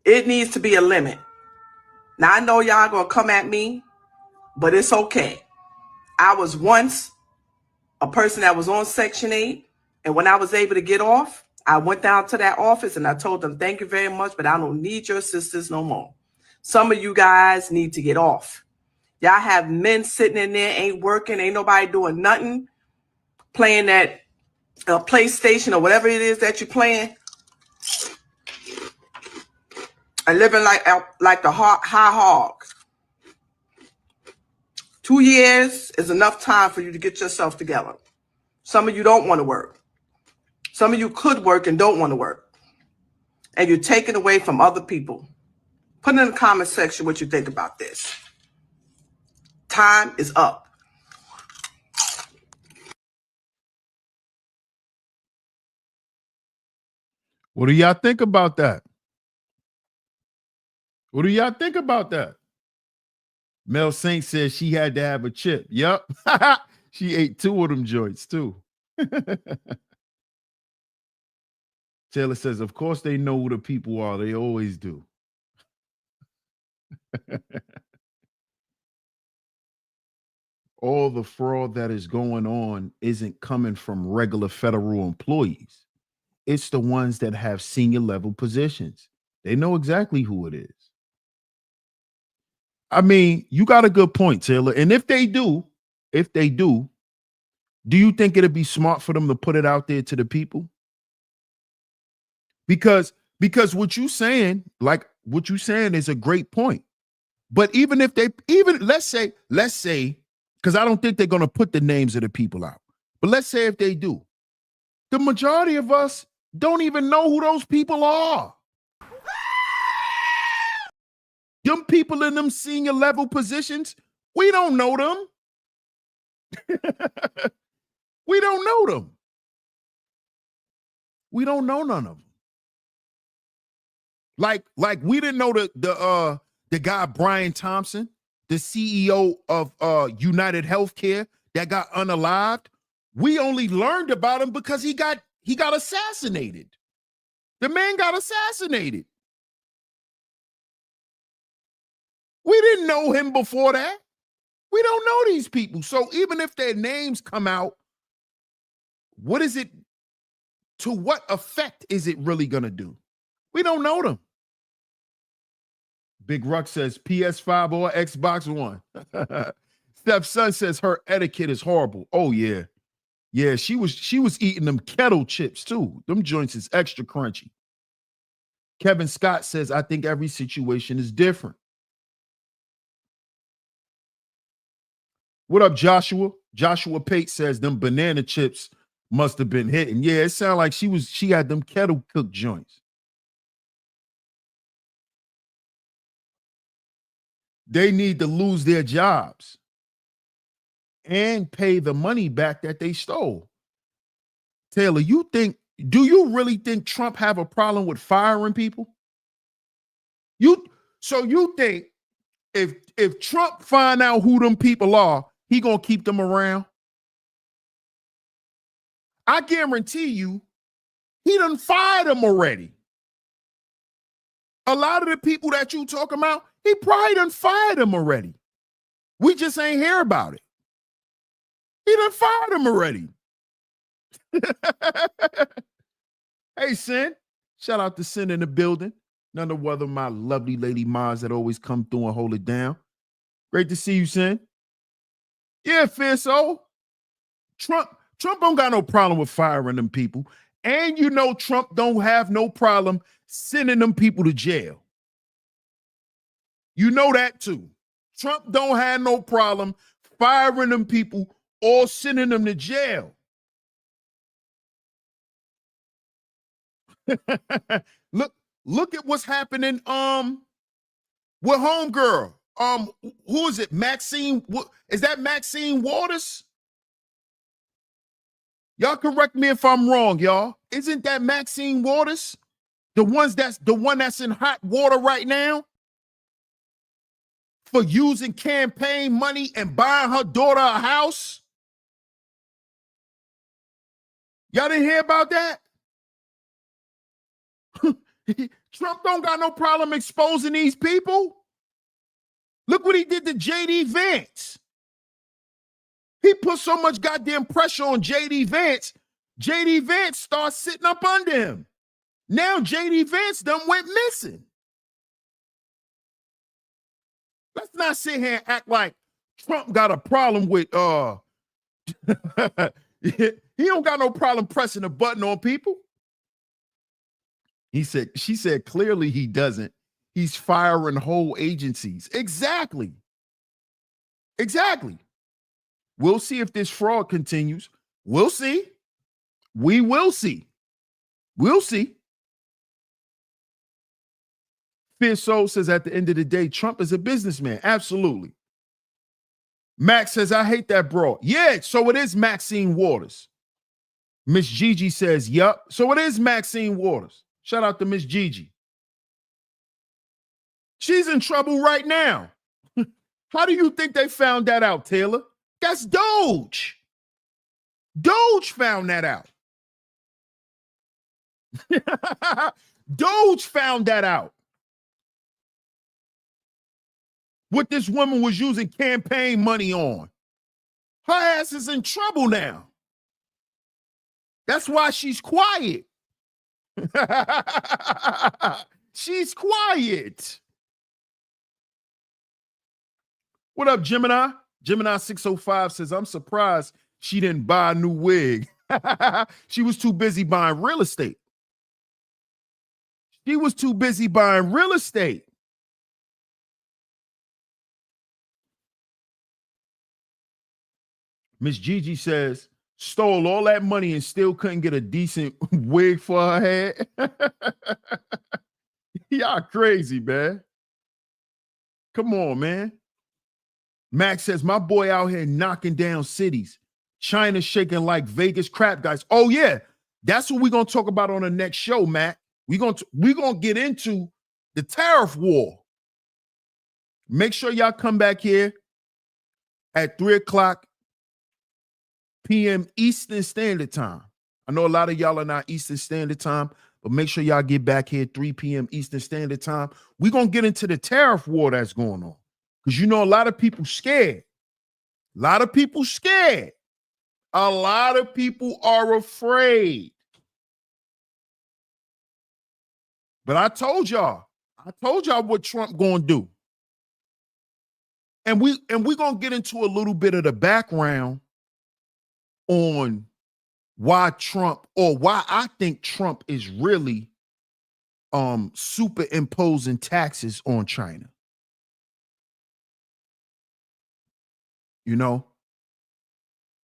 It needs to be a limit. Now, I know y'all gonna come at me, but it's okay. I was once a person that was on Section 8, and when I was able to get off, I went down to that office and I told them, thank you very much, but I don't need your assistance no more. Some of you guys need to get off. Y'all have men sitting in there, ain't working, ain't nobody doing nothing, playing that PlayStation or whatever it is that you're playing, and living like the high hog. 2 years is enough time for you to get yourself together. Some of you don't want to work. Some of you could work and don't want to work. And you're taking away from other people. Put in the comment section what you think about this. Time is up. What do y'all think about that? What do y'all think about that? Mel Saint says she had to have a chip. Yep. She ate 2 of them joints too. Taylor says, of course they know who the people are. They always do. All the fraud that is going on isn't coming from regular federal employees. It's the ones that have senior level positions. They know exactly who it is. I mean, you got a good point, Taylor. And if they do you think it'd be smart for them to put it out there to the people? Because what you saying is a great point. But even if let's say, because I don't think they're going to put the names of the people out. But let's say if they do, the majority of us don't even know who those people are. Them people in them senior level positions, we don't know them. We don't know them. We don't know none of them. Like we didn't know the guy Brian Thompson, the CEO of United Healthcare that got unalived. We only learned about him because he got assassinated. The man got assassinated. We didn't know him before that. We don't know these people. So even if their names come out, what is it? To what effect is it really going to do? We don't know them. Big Ruck says PS5 or Xbox One. Stepson says her etiquette is horrible. Oh, yeah. Yeah, she was eating them kettle chips, too. Them joints is extra crunchy. Kevin Scott says, I think every situation is different. What up, Joshua? Joshua Pate says them banana chips must have been hitting. Yeah, it sounded like she had them kettle cooked joints. They need to lose their jobs and pay the money back that they stole. Taylor, do you really think Trump have a problem with firing people? So you think if Trump find out who them people are, he gonna keep them around? I guarantee you, he done fired them already. A lot of the people that you talking about, he probably done fired them already. We just ain't hear about it. He done fired them already. Hey, Sin. Shout out to Sin in the building. None other than my lovely lady Mars that always come through and hold it down. Great to see you, Sin. Yeah, fair so. Trump don't got no problem with firing them people. And you know Trump don't have no problem sending them people to jail. You know that too. Trump don't have no problem firing them people or sending them to jail. Look at what's happening with homegirl. Who is it? Maxine? Is that Maxine Waters? Y'all correct me if I'm wrong, y'all. Isn't that Maxine Waters? The one that's in hot water right now? for using campaign money and buying her daughter a house? Y'all didn't hear about that? Trump don't got no problem exposing these people. Look what he did to J.D. Vance. He put so much goddamn pressure on J.D. Vance. J.D. Vance starts sitting up under him. Now J.D. Vance done went missing. Let's not sit here and act like Trump got a problem with he don't got no problem pressing a button on people. She said clearly he doesn't. He's firing whole agencies. Exactly. We'll see if this fraud continues. We'll see. We will see. We'll see. Fierce Soul says at the end of the day, Trump is a businessman. Absolutely. Max says, I hate that broad. Yeah, so it is Maxine Waters. Miss Gigi says, yup. So it is Maxine Waters. Shout out to Miss Gigi. She's in trouble right now. How do you think they found that out, Taylor? That's Doge. Doge found that out. Doge found that out. What this woman was using campaign money on. Her ass is in trouble now. That's why she's quiet. She's quiet. What up, Gemini? Gemini 605 says, I'm surprised she didn't buy a new wig. She was too busy buying real estate. She was too busy buying real estate. Miss Gigi says, stole all that money and still couldn't get a decent wig for her head. Y'all crazy, man. Come on, man. Max says, my boy out here knocking down cities. China shaking like Vegas crap guys. Oh, yeah. That's what we're going to talk about on the next show, Matt. We're going to get into the tariff war. Make sure y'all come back here at 3:00 p.m. Eastern Standard Time. I know a lot of y'all are not Eastern Standard Time, but make sure y'all get back here 3 p.m. Eastern Standard Time. We're going to get into the tariff war that's going on. Because you know a lot of people scared. A lot of people scared. A lot of people are afraid. But I told y'all what Trump going to do. And we're going to get into a little bit of the background on why Trump, or why I think Trump is really superimposing taxes on China. You know?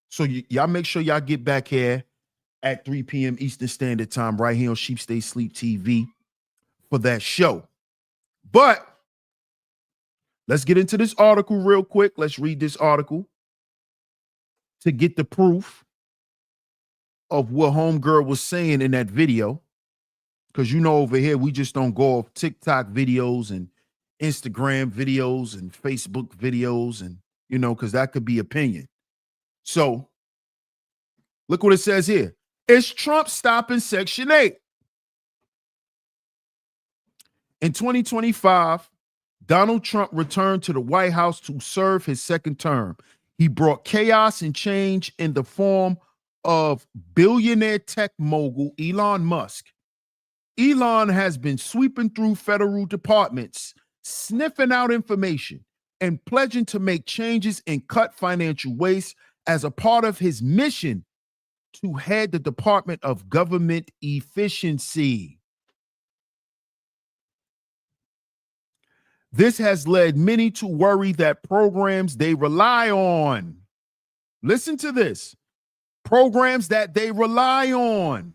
So y'all make sure y'all get back here at 3 p.m. Eastern Standard Time right here on Sheep Stay Sleep TV for that show. But let's get into this article real quick. Let's read this article to get the proof of what homegirl was saying in that video. Because you know over here, we just don't go off TikTok videos and Instagram videos and Facebook videos, and you know, because that could be opinion. So look what it says here. Is Trump stopping Section 8? In 2025, Donald Trump returned to the White House to serve his second term. He brought chaos and change in the form of billionaire tech mogul Elon Musk. Elon has been sweeping through federal departments, sniffing out information, and pledging to make changes and cut financial waste as a part of his mission to head the Department of Government Efficiency. This has led many to worry that programs they rely on, listen to this, programs that they rely on,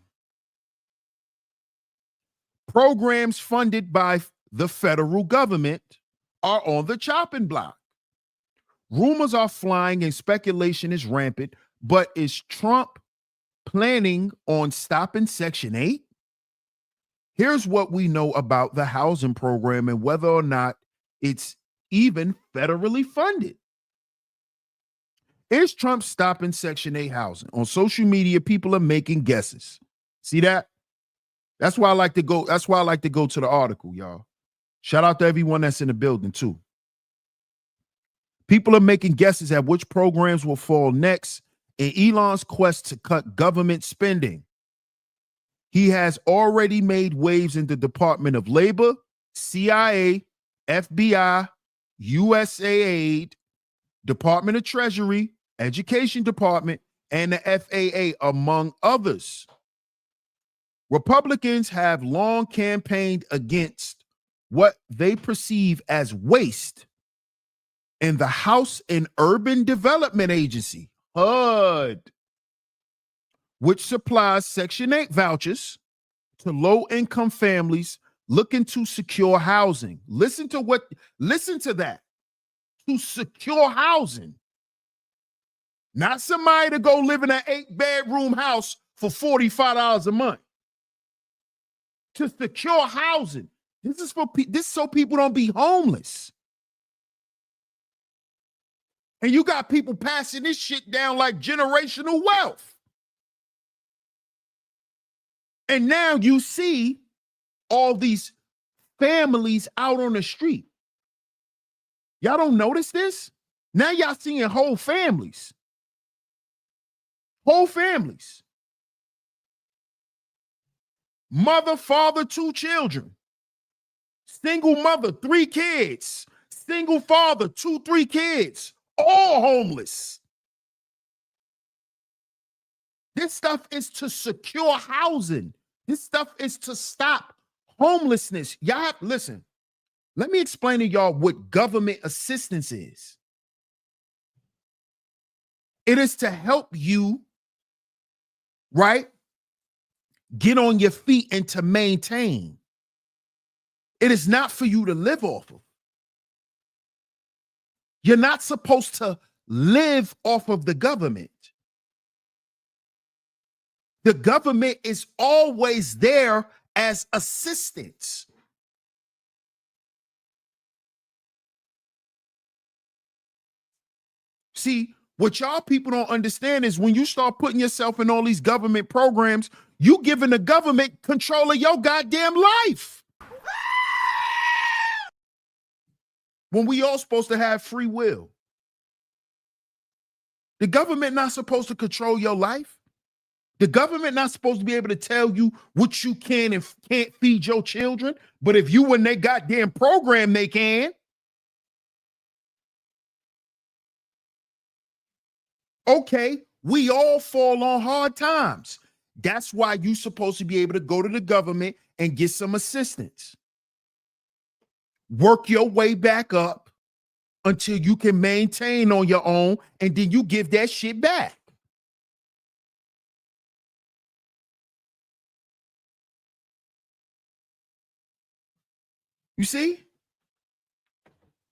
programs funded by the federal government, are on the chopping block. Rumors are flying and speculation is rampant, but is Trump planning on stopping Section 8? Here's what we know about the housing program and whether or not it's even federally funded. Is Trump stopping Section 8 housing? On social media, people are making guesses. See that? That's why I like to go. That's why I like to go to the article, y'all. Shout out to everyone that's in the building, too. People are making guesses at which programs will fall next in Elon's quest to cut government spending. He has already made waves in the Department of Labor, CIA, FBI, USAID, Department of Treasury, Education Department, and the FAA, among others. Republicans have long campaigned against what they perceive as waste in the House and Urban Development Agency, HUD, which supplies Section 8 vouchers to low-income families looking to secure housing. Listen to that. To secure housing. Not somebody to go live in an 8-bedroom house for $45 a month. To secure housing. This is so people don't be homeless. And you got people passing this shit down like generational wealth. And now you see all these families out on the street. Y'all don't notice this? Now y'all seeing whole families. Whole families. Mother, father, 2 children. Single mother, 3 kids. Single father, 2, 3 kids. All homeless. This stuff is to secure housing. This stuff is to stop homelessness. Y'all listen. Let me explain to y'all what government assistance is. It is to help you, right, get on your feet and to maintain. It is not for you to live off of. You're not supposed to live off of the government. The government is always there as assistance. See, what y'all people don't understand is when you start putting yourself in all these government programs, you giving the government control of your goddamn life. When we all supposed to have free will. The government not supposed to control your life. The government not supposed to be able to tell you what you can and can't feed your children. But if you in their goddamn program, they can. Okay, we all fall on hard times. That's why you're supposed to be able to go to the government and get some assistance. Work your way back up until you can maintain on your own, and then you give that shit back. You see?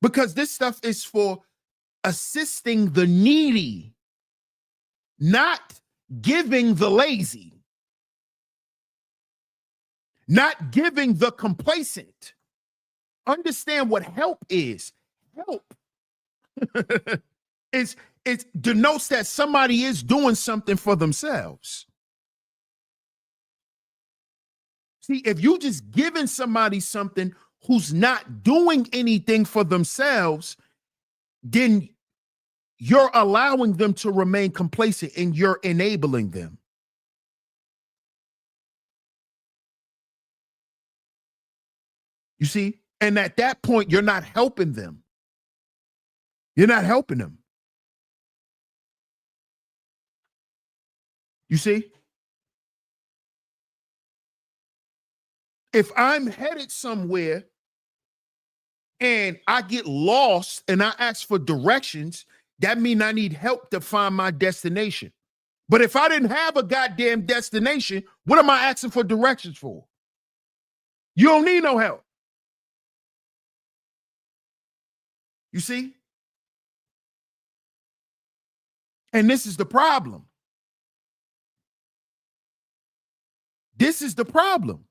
Because this stuff is for assisting the needy, not giving the lazy, not giving the complacent. Understand what help is. Help it denotes that somebody is doing something for themselves. See, if you just giving somebody something who's not doing anything for themselves, then you're allowing them to remain complacent and you're enabling them. You see? And at that point, you're not helping them. You're not helping them. You see? If I'm headed somewhere and I get lost and I ask for directions, that means I need help to find my destination. But if I didn't have a goddamn destination, what am I asking for directions for? You don't need no help. You see? And this is the problem. This is the problem.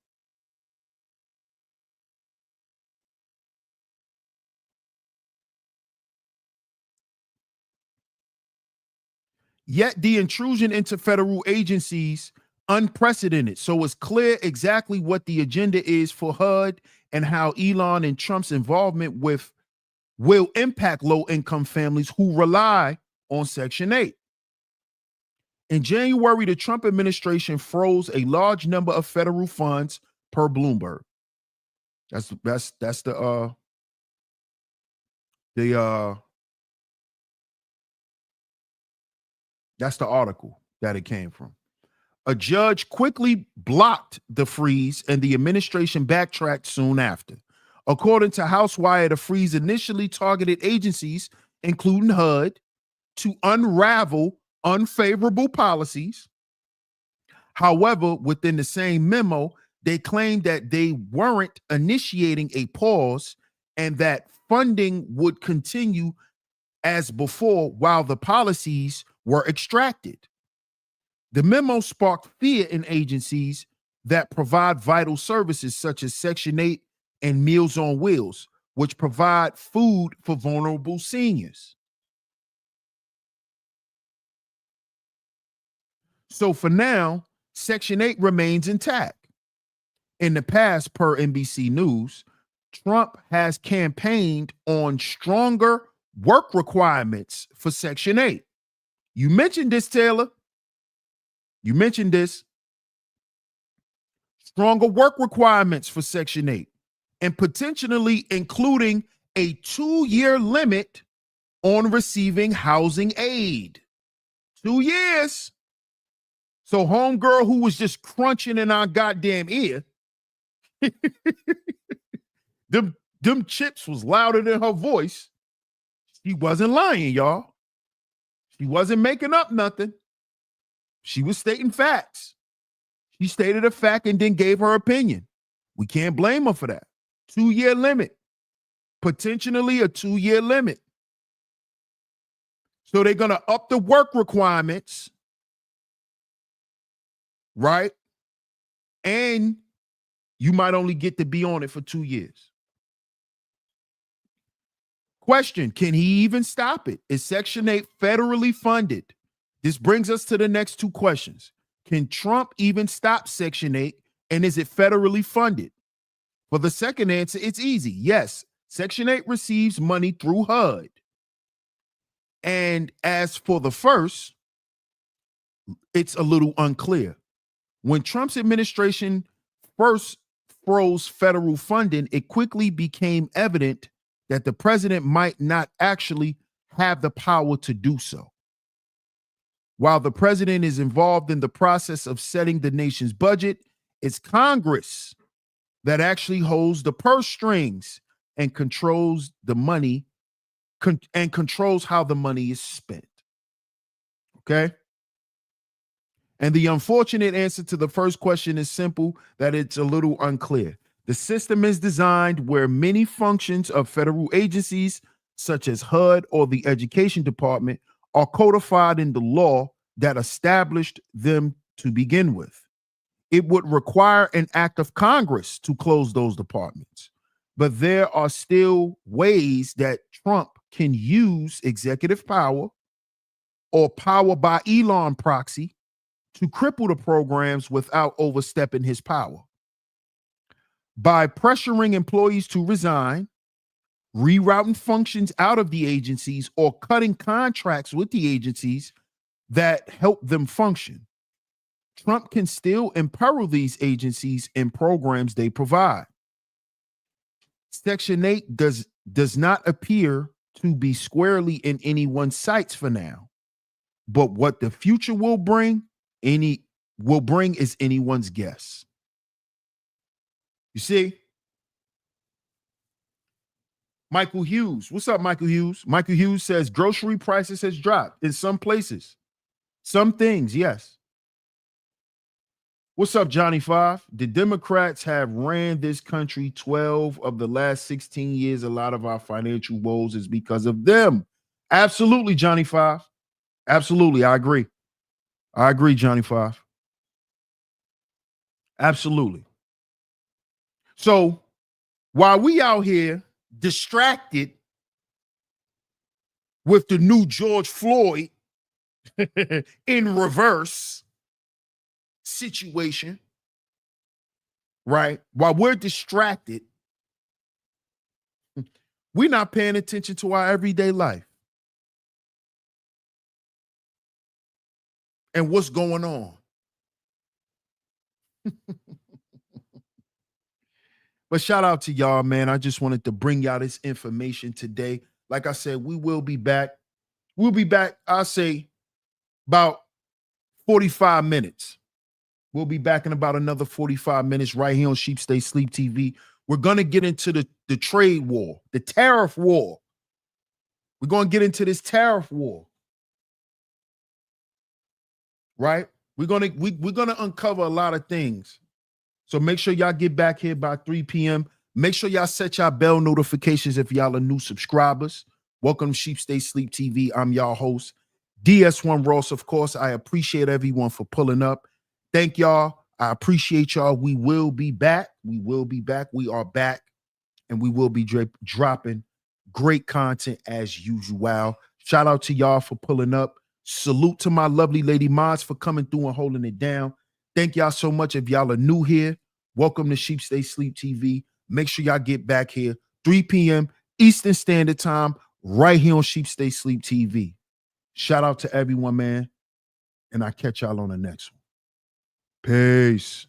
Yet the intrusion into federal agencies unprecedented. So it's clear exactly what the agenda is for HUD and how Elon and Trump's involvement with will impact low-income families who rely on Section 8. In January, the Trump administration froze a large number of federal funds per Bloomberg. That's the article that it came from. A judge quickly blocked the freeze and the administration backtracked soon after. According to HouseWire, the freeze initially targeted agencies, including HUD, to unravel unfavorable policies. However, within the same memo, they claimed that they weren't initiating a pause and that funding would continue as before while the policies were extracted. The memo sparked fear in agencies that provide vital services such as Section 8 and Meals on Wheels, which provide food for vulnerable seniors. So for now, Section 8 remains intact. In the past, per NBC News, Trump has campaigned on stronger work requirements for Section 8. You mentioned this, Taylor. You mentioned this. Stronger work requirements for Section 8 and potentially including a 2-year limit on receiving housing aid. 2 years. So homegirl who was just crunching in our goddamn ear, them chips was louder than her voice. She wasn't lying, y'all. She wasn't making up nothing. She was stating facts. She stated a fact and then gave her opinion. We can't blame her for that. 2-year limit. Potentially a 2-year limit. So they're going to up the work requirements, right? And you might only get to be on it for 2 years. Question, can he even stop it? Is Section 8 federally funded? This brings us to the next two questions. Can Trump even stop Section 8, and is it federally funded? For the second answer, it's easy. Yes, Section 8 receives money through HUD. And as for the first, it's a little unclear. When Trump's administration first froze federal funding, it quickly became evident that the president might not actually have the power to do so. While the president is involved in the process of setting the nation's budget, it's Congress that actually holds the purse strings and controls the money and controls how the money is spent. Okay? And the unfortunate answer to the first question is simple, that it's a little unclear. The system is designed where many functions of federal agencies, such as HUD or the Education Department, are codified in the law that established them to begin with. It would require an act of Congress to close those departments. But there are still ways that Trump can use executive power or power by Elon proxy to cripple the programs without overstepping his power. By pressuring employees to resign, rerouting functions out of the agencies, or cutting contracts with the agencies that help them function, Trump can still imperil these agencies and programs they provide. Section 8 does not appear to be squarely in anyone's sights for now, but what the future will bring is anyone's guess. You see? Michael Hughes. What's up, Michael Hughes? Michael Hughes says grocery prices has dropped in some places. Some things, yes. What's up, Johnny Five? The Democrats have ran this country 12 of the last 16 years. A lot of our financial woes is because of them. Absolutely, Johnny Five. Absolutely, I agree. I agree, Johnny Five. Absolutely. So while we out here distracted with the new George Floyd in reverse situation, right? While we're distracted, we're not paying attention to our everyday life and what's going on. But shout out to y'all, man. I just wanted to bring y'all this information today. Like I said, we will be back. We'll be back, I'll say, about 45 minutes. We'll be back in about another 45 minutes right here on Sheep Stay Sleep TV. We're going to get into the trade war, the tariff war. We're going to get into this tariff war. Right? We're going to uncover a lot of things. So make sure y'all get back here by 3 p.m. Make sure y'all set y'all bell notifications if y'all are new subscribers. Welcome to Sheep Stay Sleep TV. I'm y'all host, DS1 Ross. Of course, I appreciate everyone for pulling up. Thank y'all. I appreciate y'all. We will be back. We will be back. We are back. And we will be dropping great content as usual. Shout out to y'all for pulling up. Salute to my lovely lady mods for coming through and holding it down. Thank y'all so much. If y'all are new here, welcome to Sheep Stay Sleep TV. Make sure y'all get back here 3 p.m. Eastern Standard Time right here on Sheep Stay Sleep TV. Shout out to everyone, man. And I'll catch y'all on the next one. Peace.